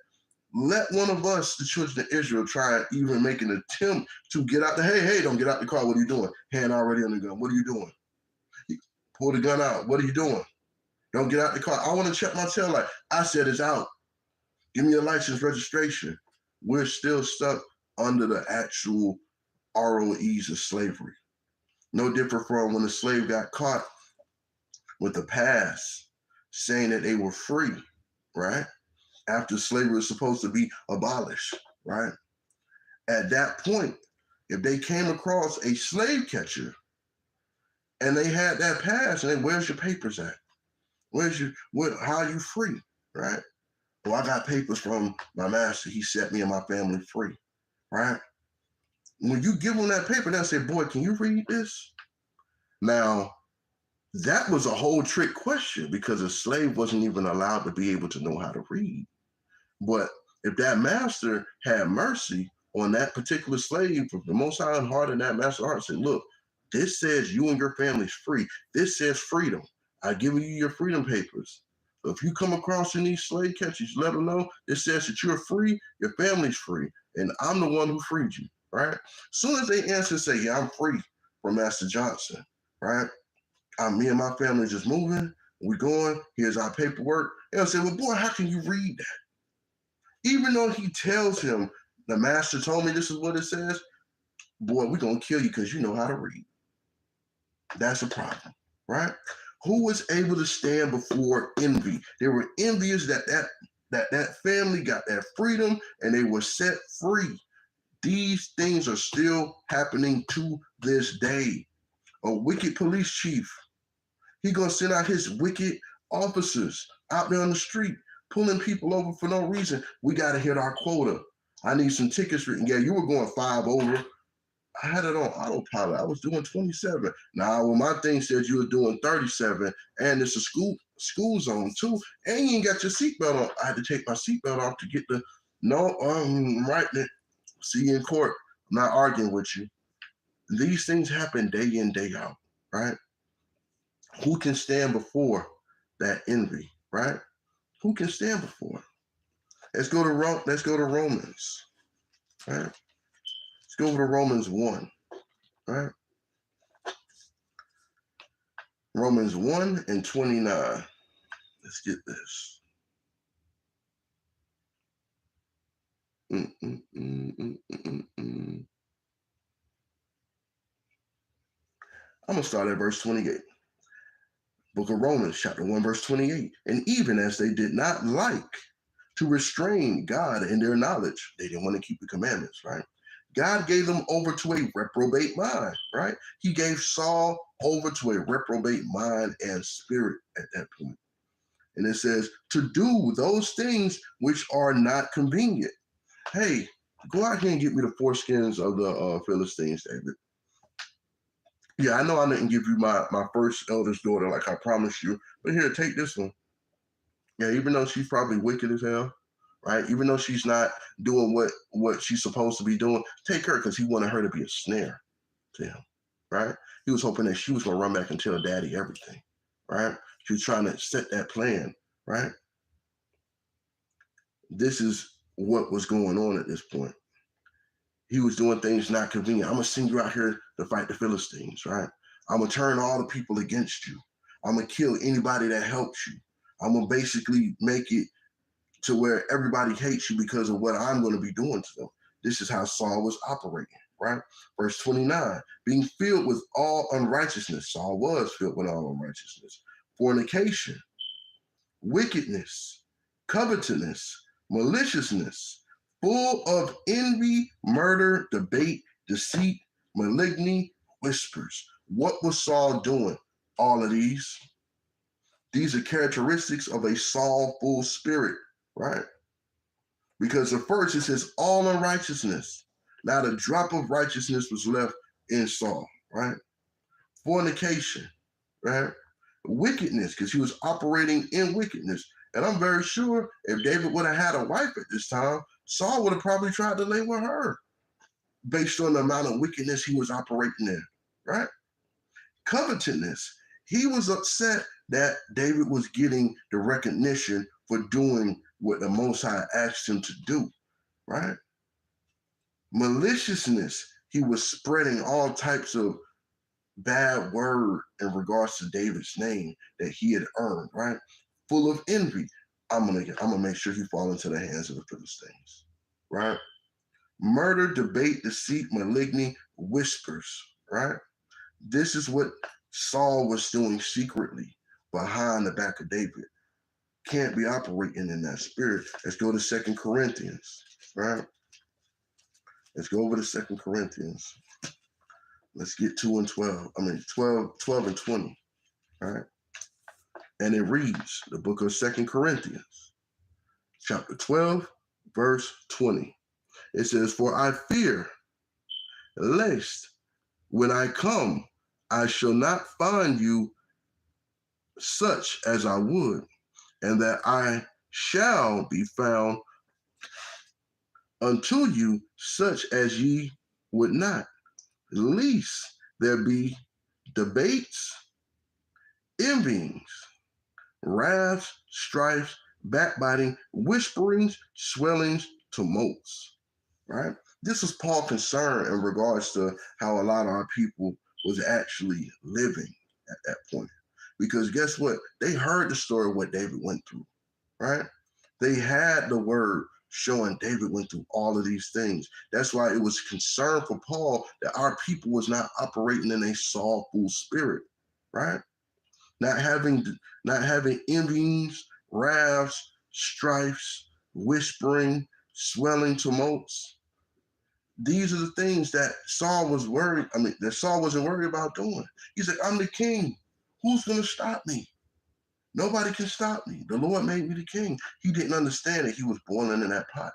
Let one of us, the children of Israel, try and even make an attempt to get out the, hey, don't get out the car. What are you doing? Hand already on the gun. What are you doing? Pull the gun out. What are you doing? Don't get out the car. I want to check my tail light. I said it's out. Give me your license registration. We're still stuck under the actual ROEs of slavery. No different from when a slave got caught with a pass saying that they were free, right? After slavery was supposed to be abolished, right? At that point, if they came across a slave catcher and they had that pass, and then where's your papers at? How are you free, right? Well, I got papers from my master. He set me and my family free, right? When you give them that paper, they'll say, boy, can you read this? Now, that was a whole trick question, because a slave wasn't even allowed to be able to know how to read. But if that master had mercy on that particular slave, if the Most High heart in that master's heart said, look, this says you and your family's free. This says freedom. I give you your freedom papers. So if you come across any slave catchers, let them know it says that you're free, your family's free, and I'm the one who freed you, right? As soon as they answer and say, yeah, I'm free from Master Johnson, right? Me and my family just moving. We're going, here's our paperwork. And I said, well, boy, how can you read that? Even though he tells him, the master told me this is what it says, boy, we're going to kill you because you know how to read. That's a problem, right? Who was able to stand before envy? They were envious that family got that freedom and they were set free. These things are still happening to this day. A wicked police chief, he gonna send out his wicked officers out there on the street, pulling people over for no reason. We gotta hit our quota. I need some tickets written. Yeah, you were going 5 over. I had it on autopilot. I was doing 27. Now, when my thing said you were doing 37, and it's a school zone too, and you ain't got your seatbelt on. I had to take my seatbelt off to get the right there. See you in court. I'm not arguing with you. These things happen day in, day out, right? Who can stand before that envy, right? Who can stand before it? Let's go to Romans, right? Let's go over to Romans 1, right? Romans 1 and 29. Let's get this. I'm going to start at verse 28. Book of Romans, chapter 1, verse 28. And even as they did not like to restrain God in their knowledge, they didn't want to keep the commandments, right? God gave them over to a reprobate mind, right? He gave Saul over to a reprobate mind and spirit at that point. And it says, to do those things which are not convenient. Hey, go out here and get me the foreskins of the Philistines, David. Yeah, I know I didn't give you my first eldest daughter like I promised you, but here, take this one. Yeah, even though she's probably wicked as hell, right? Even though she's not doing what she's supposed to be doing, take her because he wanted her to be a snare to him, right? He was hoping that she was going to run back and tell daddy everything, right? She was trying to set that plan, right? This is what was going on at this point. He was doing things not convenient. I'm going to send you out here to fight the Philistines, right? I'm going to turn all the people against you. I'm going to kill anybody that helps you. I'm going to basically make it to where everybody hates you because of what I'm going to be doing to them. This is how Saul was operating, right? Verse 29, being filled with all unrighteousness. Saul was filled with all unrighteousness. Fornication, wickedness, covetousness, maliciousness, full of envy, murder, debate, deceit, malignity, whispers. What was Saul doing? All of these. These are characteristics of a Saul-full spirit, right? Because at first it says all unrighteousness. Not a drop of righteousness was left in Saul, right? Fornication, right? Wickedness, because he was operating in wickedness. And I'm very sure if David would have had a wife at this time, Saul would have probably tried to lay with her based on the amount of wickedness he was operating in, right? Covetousness. He was upset that David was getting the recognition for doing what the Most High asked him to do, right? Maliciousness. He was spreading all types of bad word in regards to David's name that he had earned, right? Full of envy. I'm gonna make sure he fall into the hands of the Philistines, right? Murder, debate, deceit, malignity, whispers, right? This is what Saul was doing secretly behind the back of David. Can't be operating in that spirit. Let's go to 2 Corinthians, right? Let's go over to 2 Corinthians. Let's get 2 and 12. 12 and 20, right? And it reads, the book of 2 Corinthians, chapter 12, verse 20. It says, for I fear lest when I come, I shall not find you such as I would, and that I shall be found unto you such as ye would not, lest there be debates, envyings, wraths, strifes, backbiting, whisperings, swellings, tumults, right? This was Paul's concern in regards to how a lot of our people was actually living at that point. Because guess what? They heard the story of what David went through, right? They had the word showing David went through all of these things. That's why it was concern for Paul that our people was not operating in a sorrowful spirit, right? Not having envyings, wraths, strifes, whispering, swelling tumults. These are the things that Saul was worried. That Saul wasn't worried about doing. He said, I'm the king. Who's going to stop me? Nobody can stop me. The Lord made me the king. He didn't understand that he was boiling in that pot.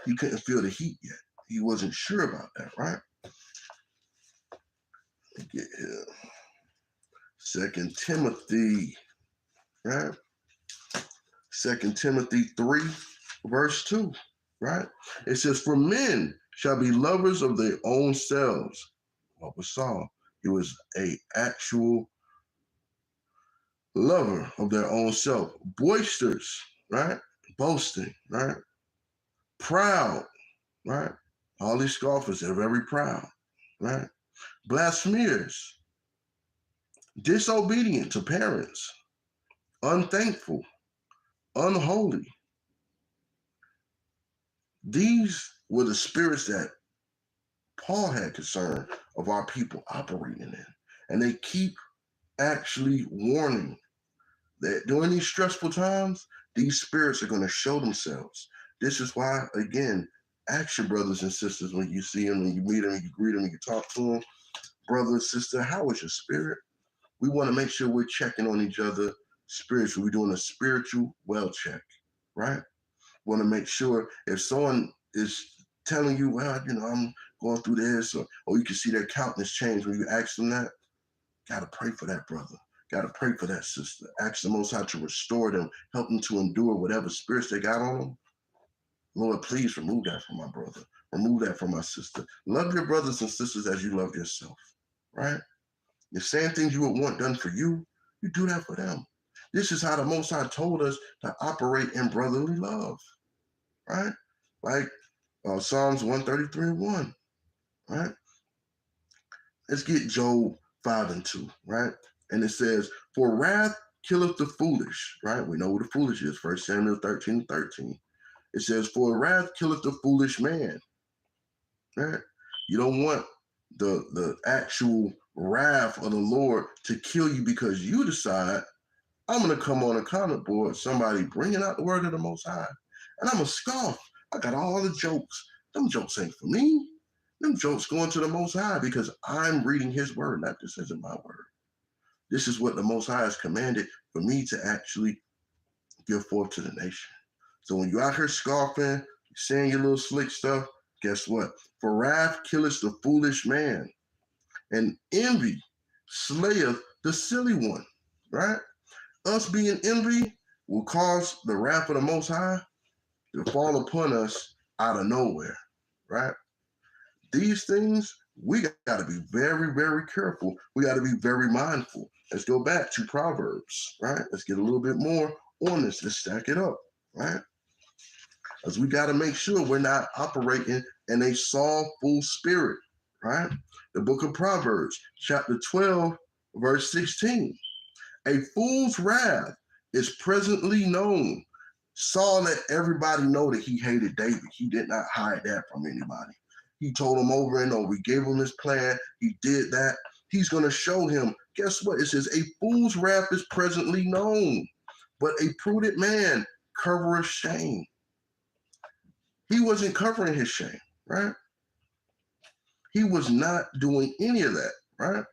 He couldn't feel the heat yet. He wasn't sure about that, right? Let me get here. 2 Timothy, right? 2 Timothy 3, verse 2, right? It says, for men shall be lovers of their own selves. What was Saul? He was an actual lover of their own self. Boisterous, right? Boasting, right? Proud, right? All these scoffers are very proud, right? Blasphemers, disobedient to parents, unthankful, unholy. These were the spirits that Paul had concern of our people operating in. And they keep actually warning that during these stressful times, these spirits are going to show themselves. This is why, again, ask your brothers and sisters when you see them, when you meet them, you greet them, you talk to them. Brother, sister, how is your spirit? We want to make sure we're checking on each other spiritually. We're doing a spiritual well check, right? Want to make sure if someone is telling you, well, I'm going through this, or you can see their countenance change when you ask them that, got to pray for that brother. Got to pray for that sister. Ask the Most High to restore them, help them to endure whatever spirits they got on them. Lord, please remove that from my brother. Remove that from my sister. Love your brothers and sisters as you love yourself, right? The same things you would want done for you, you do that for them. This is how the Most High told us to operate in brotherly love, right? Like Psalms 133:1, right? Let's get Job 5:2, right? And it says, for wrath killeth the foolish, right? We know who the foolish is, 1 Samuel 13:13. It says, for wrath killeth the foolish man, right? You don't want the actual wrath of the Lord to kill you because you decide, I'm going to come on a comment board, somebody bringing out the word of the Most High, and I'm going to scoff. I got all the jokes. Them jokes ain't for me. Them jokes going to the Most High because I'm reading his word, not this isn't my word. This is what the Most High has commanded for me to actually give forth to the nation. So when you're out here scoffing, saying your little slick stuff, guess what? For wrath killeth the foolish man, and envy slayeth the silly one, right? Us being envy will cause the wrath of the Most High to fall upon us out of nowhere, right? These things, we got to be very, very careful. We got to be very mindful. Let's go back to Proverbs, right? Let's get a little bit more on this. Let's stack it up, right? Because we got to make sure we're not operating in a sorrowful spirit, right? The book of Proverbs, chapter 12, verse 16. A fool's wrath is presently known. Saul let everybody know that he hated David. He did not hide that from anybody. He told him over and over. He gave him his plan. He did that. He's going to show him. Guess what? It says, a fool's wrath is presently known, but a prudent man covereth shame. He wasn't covering his shame, right? He was not doing any of that, right?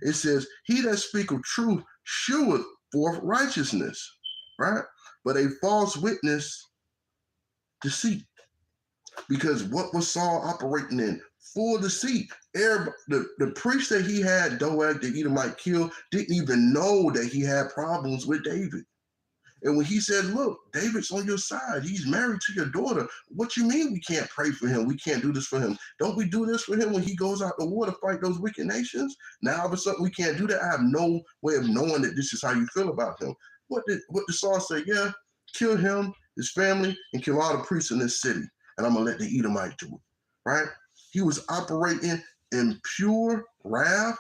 It says, he that speaketh truth sheweth forth righteousness, right? But a false witness, deceit. Because what was Saul operating in? Full deceit. The priest that he had, Doeg, the Edomite killed, didn't even know that he had problems with David. And when he said, look, David's on your side. He's married to your daughter. What you mean we can't pray for him? We can't do this for him. Don't we do this for him when he goes out to war to fight those wicked nations? Now all of a sudden we can't do that. I have no way of knowing that this is how you feel about him. What did Saul say? Yeah, kill him, his family, and kill all the priests in this city. And I'm going to let the Edomite do it, right? He was operating in pure wrath,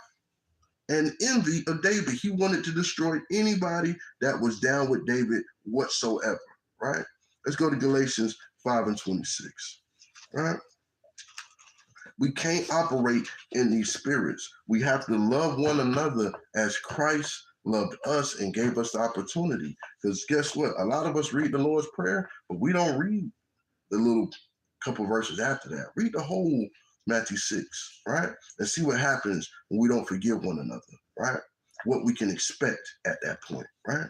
and envy of David. He wanted to destroy anybody that was down with David whatsoever, right? Let's go to Galatians 5:26, right? We can't operate in these spirits. We have to love one another as Christ loved us and gave us the opportunity. Because guess what? A lot of us read the Lord's Prayer, but we don't read the little couple verses after that. Read the whole Matthew 6, right? And see what happens when we don't forgive one another, right? What we can expect at that point, right?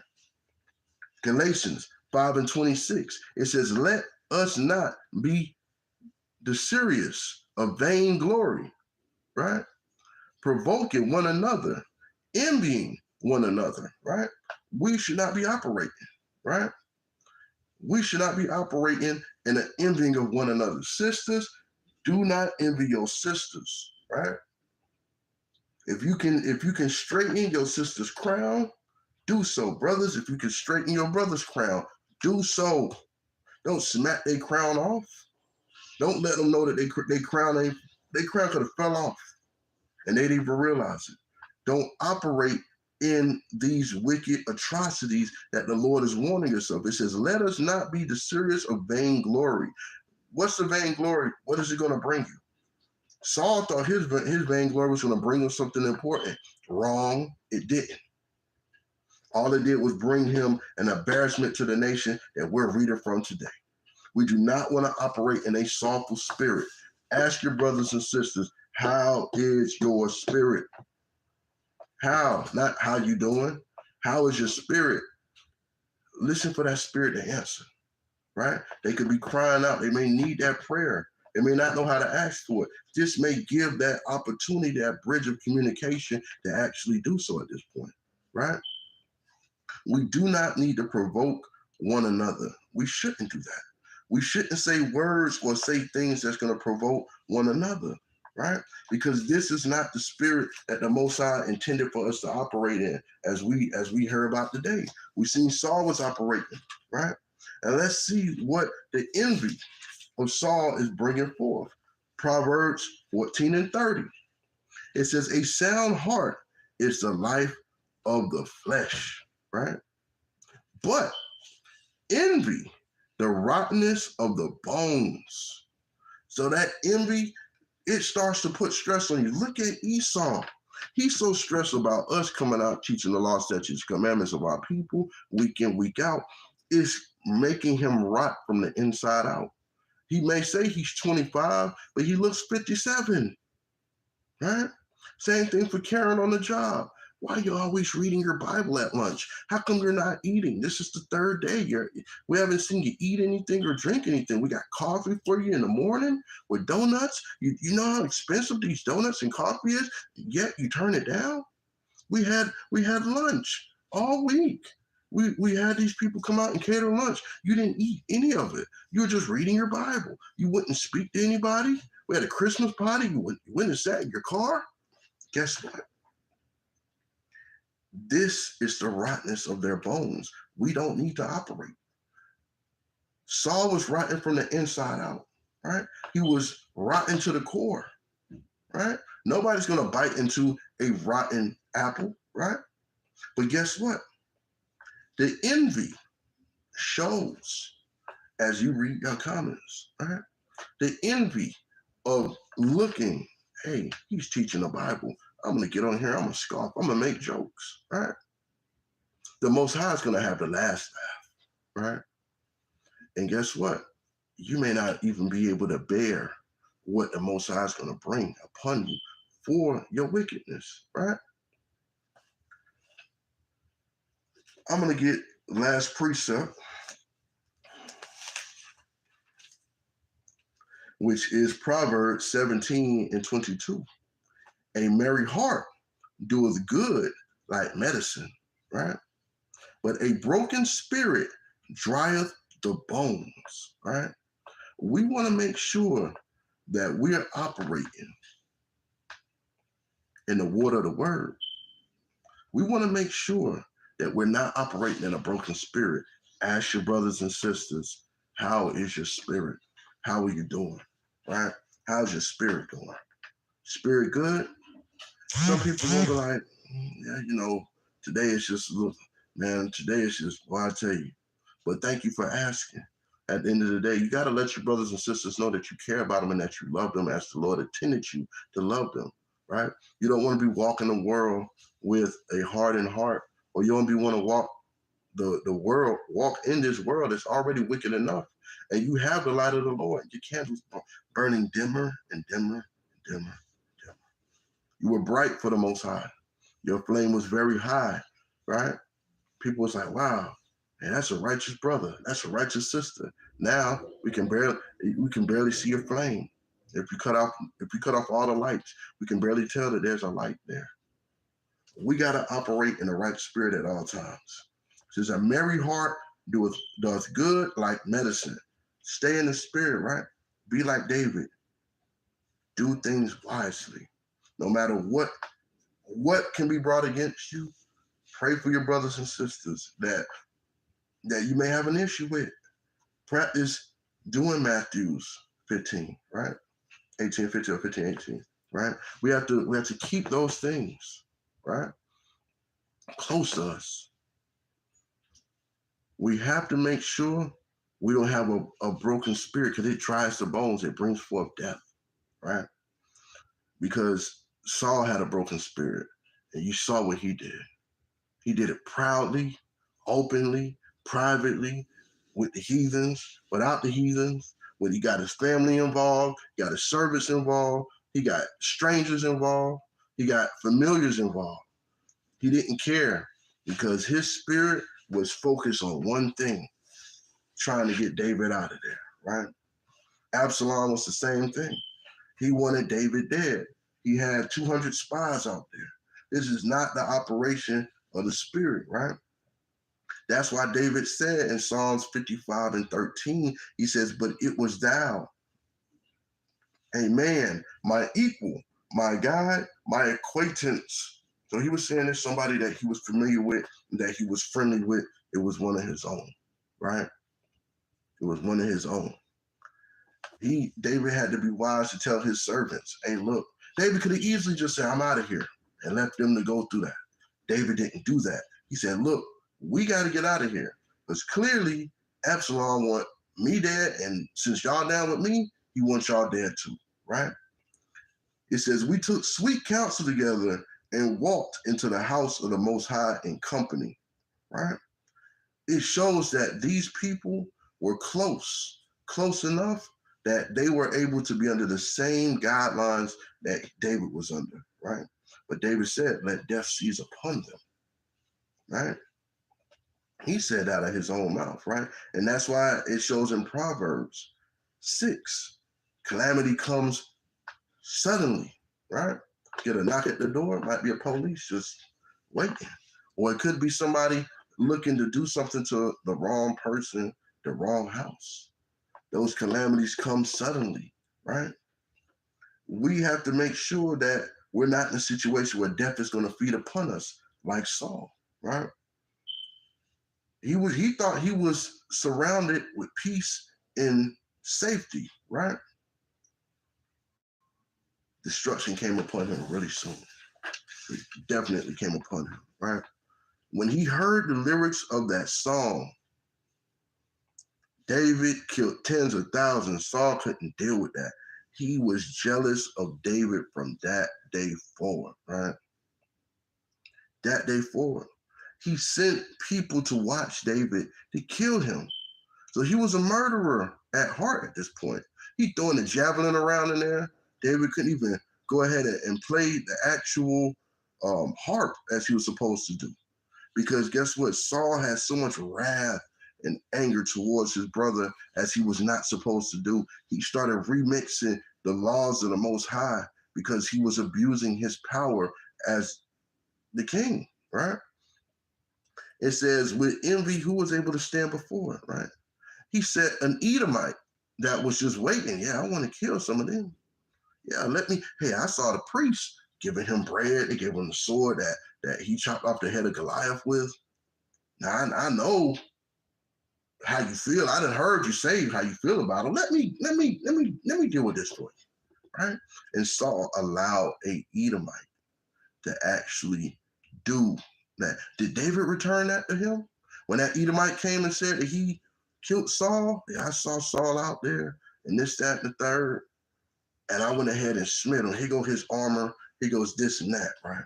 Galatians 5:26, it says, let us not be desirous of vainglory, right? Provoking one another, envying one another, right? We should not be operating, right? We should not be operating in an envying of one another. Sisters, do not envy your sisters, right? If you can straighten your sister's crown, do so. Brothers, if you can straighten your brother's crown, do so. Don't smack their crown off. Don't let them know that they crown could have fell off and they didn't even realize it. Don't operate in these wicked atrocities that the Lord is warning us of. It says, let us not be desirous of vainglory. What's the vainglory? What is it going to bring you? Saul thought his vainglory was going to bring him something important. Wrong, it didn't. All it did was bring him an embarrassment to the nation that we're reading from today. We do not want to operate in a sorrowful spirit. Ask your brothers and sisters, how is your spirit? How? Not how you doing. How is your spirit? Listen for that spirit to answer, right? They could be crying out. They may need that prayer. They may not know how to ask for it. This may give that opportunity, that bridge of communication to actually do so at this point, right? We do not need to provoke one another. We shouldn't do that. We shouldn't say words or say things that's going to provoke one another, right? Because this is not the spirit that the Most High intended for us to operate in, as we heard about today. We've seen Saul was operating, right? And let's see what the envy of Saul is bringing forth. Proverbs 14:30. It says, a sound heart is the life of the flesh, right? But envy, the rottenness of the bones. So that envy, it starts to put stress on you. Look at Esau. He's so stressed about us coming out teaching the law, statutes, commandments of our people week in, week out. It's making him rot from the inside out. He may say he's 25, but he looks 57, right? Same thing for Karen on the job. Why are you always reading your Bible at lunch? How come you're not eating? This is the third day. We haven't seen you eat anything or drink anything. We got coffee for you in the morning with donuts. You know how expensive these donuts and coffee is, yet you turn it down? We had lunch all week. We had these people come out and cater lunch. You didn't eat any of it. You were just reading your Bible. You wouldn't speak to anybody. We had a Christmas party. You went and sat in your car. Guess what? This is the rottenness of their bones. We don't need to operate. Saul was rotten from the inside out, right? He was rotten to the core, right? Nobody's going to bite into a rotten apple, right? But guess what? The envy shows as you read your comments, right? The envy of looking, hey, he's teaching the Bible. I'm going to get on here. I'm going to scoff. I'm going to make jokes, right? The Most High is going to have the last laugh, right? And guess what? You may not even be able to bear what the Most High is going to bring upon you for your wickedness, right? I'm going to get last precept, which is Proverbs 17:22. A merry heart doeth good like medicine, right? But a broken spirit drieth the bones, right? We want to make sure that we are operating in the water of the word. We want to make sure that we're not operating in a broken spirit. Ask your brothers and sisters, how is your spirit? How are you doing, right? How's your spirit doing? Spirit good? Some people will be like, Yeah, you know, today it's just, look, man, today it's just, well, I tell you. But thank you for asking. At the end of the day, you got to let your brothers and sisters know that you care about them and that you love them as the Lord intended you to love them, right? You don't want to be walking the world with a hardened heart, or you don't want to walk the world, walk in this world that's already wicked enough. And you have the light of the Lord. Your candles burning dimmer and dimmer and dimmer and dimmer. You were bright for the Most High. Your flame was very high, right? People was like, wow, man, that's a righteous brother. That's a righteous sister. Now we can barely see a flame. If you cut off all the lights, we can barely tell that there's a light there. We gotta operate in the right spirit at all times. It says a merry heart doth good like medicine. Stay in the spirit, right? Be like David. Do things wisely. No matter what can be brought against you, pray for your brothers and sisters that you may have an issue with. Practice doing Matthews 15, right? 18:15 or 15:18, right? We have to keep those things, right, close to us. We have to make sure we don't have a broken spirit, because it dries the bones, it brings forth death, right? Because Saul had a broken spirit, and you saw what he did. He did it proudly, openly, privately, with the heathens, without the heathens, when he got his family involved, got his servants involved, he got strangers involved, he got familiars involved. He didn't care, because his spirit was focused on one thing, trying to get David out of there, right? Absalom was the same thing. He wanted David dead. He had 200 spies out there. This is not the operation of the spirit, right? That's why David said in Psalms 55:13, he says, but it was thou, a man, my equal, my guide, my acquaintance. So he was saying there's somebody that he was familiar with, that he was friendly with. It was one of his own, right? It was one of his own. David had to be wise to tell his servants, hey, look, David could have easily just said, I'm out of here, and left them to go through that. David didn't do that. He said, look, we got to get out of here, because clearly Absalom want me dead, and since y'all down with me, he wants y'all dead too, right? It says, we took sweet counsel together and walked into the house of the Most High in company, right? It shows that these people were close enough that they were able to be under the same guidelines that David was under, right? But David said, let death seize upon them, right? He said out of his own mouth, right? And that's why it shows in Proverbs 6, calamity comes suddenly, right? Get a knock at the door, it might be a police just waiting. Or it could be somebody looking to do something to the wrong person, the wrong house. Those calamities come suddenly, right? We have to make sure that we're not in a situation where death is going to feed upon us like Saul, right? He thought he was surrounded with peace and safety, right? Destruction came upon him really soon. It definitely came upon him, right? When he heard the lyrics of that song, David killed tens of thousands. Saul couldn't deal with that. He was jealous of David from that day forward, right? That day forward. He sent people to watch David to kill him. So he was a murderer at heart at this point. He throwing the javelin around in there. David couldn't even go ahead and play the actual harp as he was supposed to do. Because guess what? Saul had so much wrath and anger towards his brother as he was not supposed to do. He started remixing the laws of the Most High because he was abusing his power as the king, right? It says, with envy, who was able to stand before it, right? He said an Edomite that was just waiting. Yeah, I want to kill some of them. Yeah, I saw the priest giving him bread. They gave him the sword that he chopped off the head of Goliath with. Now, I know how you feel. I done heard you say how you feel about him. Let me deal with this for you, right? And Saul allowed a Edomite to actually do that. Did David return that to him? When that Edomite came and said that he killed Saul, yeah, I saw Saul out there and this, that, and the third. And I went ahead and smeared him. Here go his armor. Here goes this and that, right?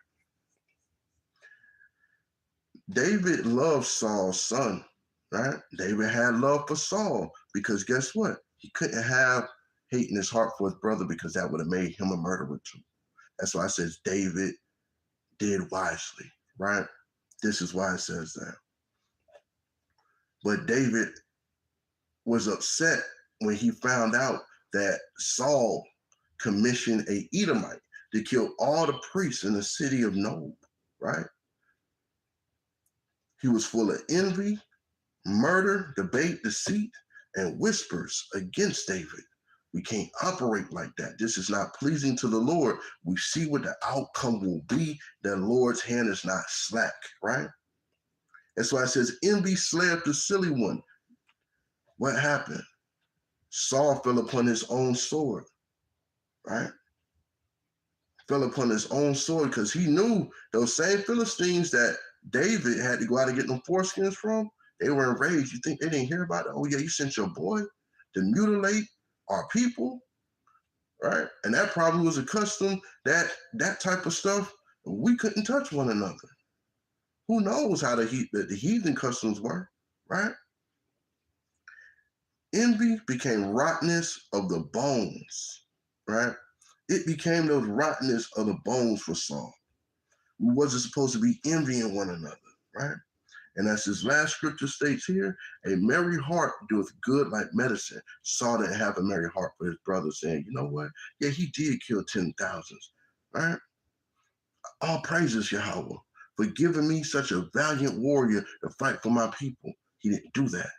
David loved Saul's son, right? David had love for Saul because guess what? He couldn't have hate in his heart for his brother because that would have made him a murderer too. That's why it says David did wisely, right? This is why it says that. But David was upset when he found out that Saul commissioned a Edomite to kill all the priests in the city of Nob, right? He was full of envy, murder, debate, deceit, and whispers against David. We can't operate like that. This is not pleasing to the Lord. We see what the outcome will be. The Lord's hand is not slack, right? That's why it says, envy slayeth the silly one. What happened? Saul fell upon his own sword, right? Fell upon his own sword because he knew those same Philistines that David had to go out and get them foreskins from, they were enraged. You think they didn't hear about it? Oh, yeah, you sent your boy to mutilate our people, right? And that probably was a custom that type of stuff, we couldn't touch one another. Who knows how the heathen customs were, right? Envy became rottenness of the bones, right? It became those rottenness of the bones for Saul. We wasn't supposed to be envying one another, right? And as his last scripture states here, a merry heart doeth good like medicine. Saul didn't have a merry heart for his brother, saying, you know what? Yeah, he did kill 10,000s, right? All praises, Yahweh, for giving me such a valiant warrior to fight for my people. He didn't do that.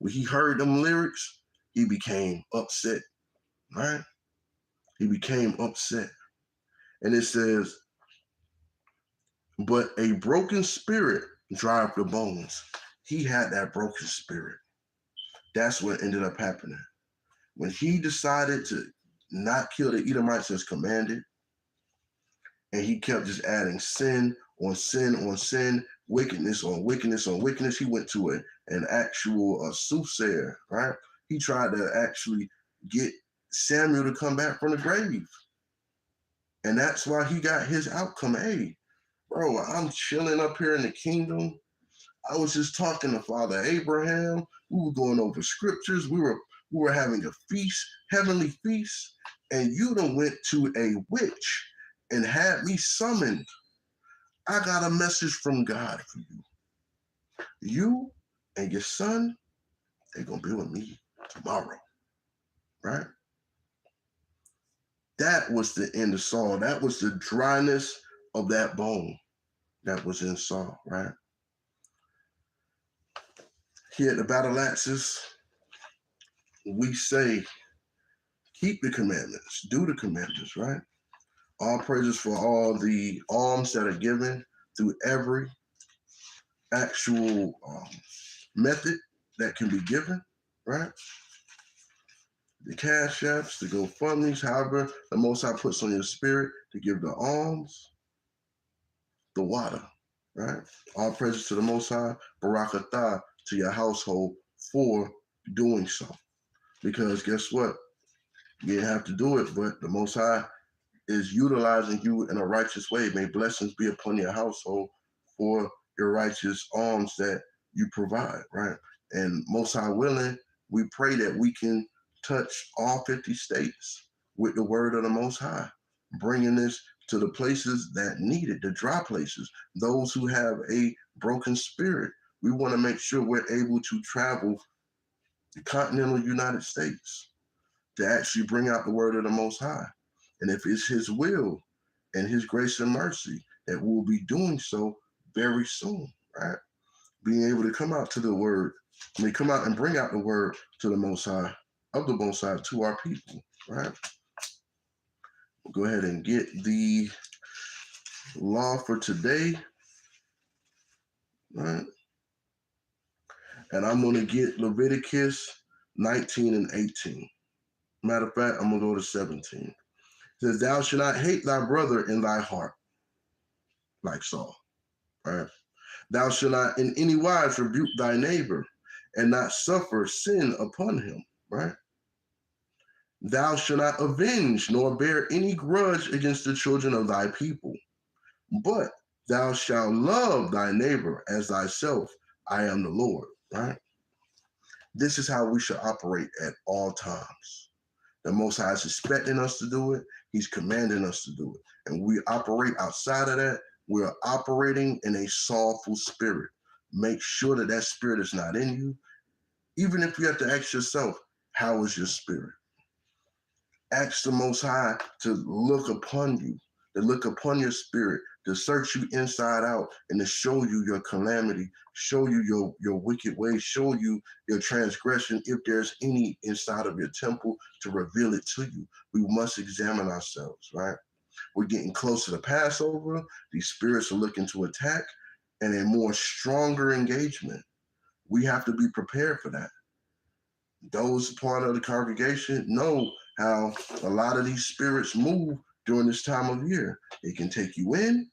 When he heard them lyrics, he became upset, right? He became upset. And it says, but a broken spirit drive the bones. He had that broken spirit. That's what ended up happening. When he decided to not kill the Edomites as commanded, and he kept just adding sin on sin on sin, wickedness on wickedness on wickedness, he went to an actual soothsayer, right? He tried to actually get Samuel to come back from the grave. And that's why he got his outcome. Hey, bro, I'm chilling up here in the kingdom. I was just talking to Father Abraham. We were going over scriptures. We were having a feast, heavenly feast, and you done went to a witch and had me summoned. I got a message from God for you. You and your son, they're gonna be with me tomorrow, right? That was the end of Saul. That was the dryness of that bone that was in Saul, right? Here at the Battle Axes, we say, keep the commandments, do the commandments, right? All praises for all the alms that are given through every actual method that can be given, right? The cash apps, the GoFundMes, however the Most High puts on your spirit to give the alms, the water, right? All praises to the Most High, Barakatah to your household for doing so. Because guess what? You didn't have to do it, but the Most High is utilizing you in a righteous way. May blessings be upon your household for your righteous alms that you provide, right? And Most High willing, we pray that we can touch all 50 states with the word of the Most High, bringing this to the places that need it, the dry places, those who have a broken spirit. We want to make sure we're able to travel the continental United States to actually bring out the word of the Most High. And if it's his will and his grace and mercy, that we'll be doing so very soon, right? Being able to come out to the word, come out and bring out the word to the Most High, of the Most High to our people, right? We'll go ahead and get the law for today, right? And I'm going to get Leviticus 19 and 18. Matter of fact, I'm going to go to 17. It says, thou shalt not hate thy brother in thy heart, like Saul. right? Thou shalt not in any wise rebuke thy neighbor and not suffer sin upon him, right? Thou shalt not avenge nor bear any grudge against the children of thy people, but thou shalt love thy neighbor as thyself. I am the Lord, right? This is how we should operate at all times. The Most High is expecting us to do it. He's commanding us to do it. And we operate outside of that. We're operating in a sorrowful spirit. Make sure that that spirit is not in you. Even if you have to ask yourself, how is your spirit? Ask the Most High to look upon you, to look upon your spirit, to search you inside out, and to show you your calamity, show you your wicked ways, show you your transgression. If there's any inside of your temple, to reveal it to you. We must examine ourselves, right? We're getting close to the Passover. These spirits are looking to attack, and a more stronger engagement. We have to be prepared for that. Those part of the congregation know how a lot of these spirits move during this time of year. It can take you in,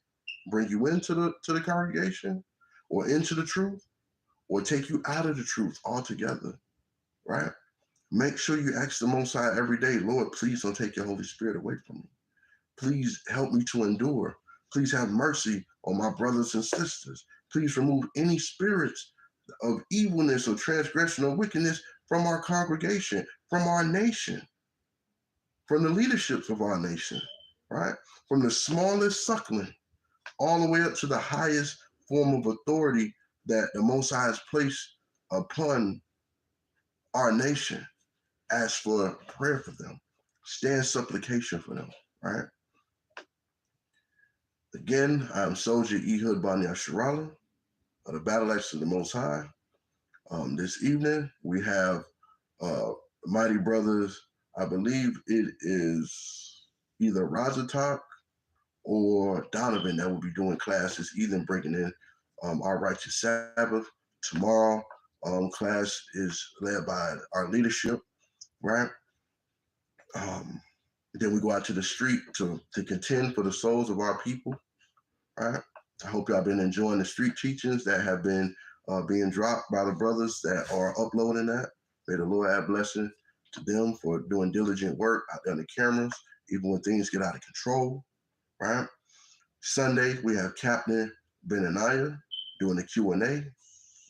bring you into the congregation or into the truth, or take you out of the truth altogether, right? Make sure you ask the Most High every day, Lord, please don't take your Holy Spirit away from me. Please help me to endure. Please have mercy on my brothers and sisters. Please remove any spirits of evilness or transgression or wickedness from our congregation, from our nation, from the leaderships of our nation, right? From the smallest suckling all the way up to the highest form of authority that the Most High has placed upon our nation. Ask for prayer for them. Stand supplication for them, right? Again, I'm Soldier Ehud Bani Asherala of the Battle Axes of the Most High. This evening, we have Mighty Brothers, I believe it is either Razatok or Donovan that will be doing classes, either bringing in our Righteous Sabbath. Tomorrow, class is led by our leadership, right? Then we go out to the street to contend for the souls of our people, right? I hope y'all been enjoying the street teachings that have been being dropped by the brothers that are uploading that. May the Lord add blessing to them for doing diligent work out there on the cameras, even when things get out of control, right? Sunday, we have Captain Benaniyah doing the Q&A.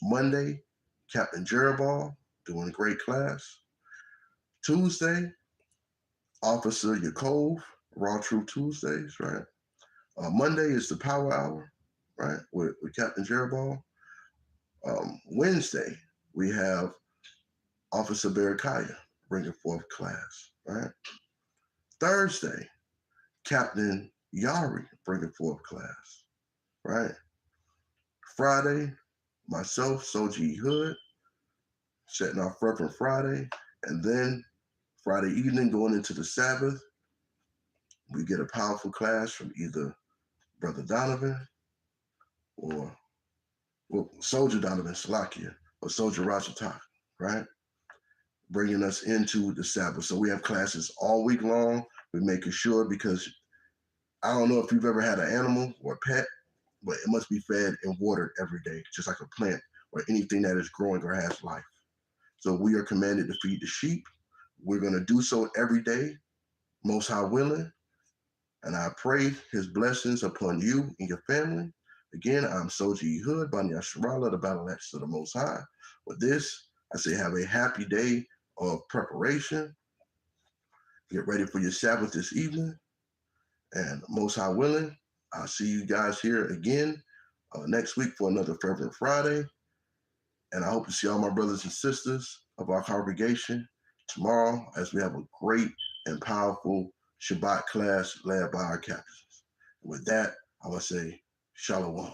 Monday, Captain Jerubbaal doing a great class. Tuesday, Officer Yakov, Raw Truth Tuesdays, right? Monday is the Power Hour, right, with Captain Jerubbaal. Wednesday, we have Officer Berekiah bringing forth class, right? Thursday, Captain Yari bringing forth class, right? Friday, myself, Soji Hood, setting off Reverend Friday, and then Friday evening going into the Sabbath, we get a powerful class from either Brother Donovan or Soldier Donovan Salakia or Soldier Rajatak, right? Bringing us into the Sabbath. So we have classes all week long. We're making sure, because I don't know if you've ever had an animal or a pet, but it must be fed and watered every day, just like a plant or anything that is growing or has life. So we are commanded to feed the sheep. We're going to do so every day, Most High willing. And I pray his blessings upon you and your family. Again, I'm Soji Hood, Bani Asherala, the Battle Axes of the Most High. With this, I say have a happy day of preparation. Get ready for your Sabbath this evening. And Most High willing, I'll see you guys here again next week for another Fervent Friday. And I hope to see all my brothers and sisters of our congregation tomorrow as we have a great and powerful Shabbat class led by our captains. With that, I want to say Shalom.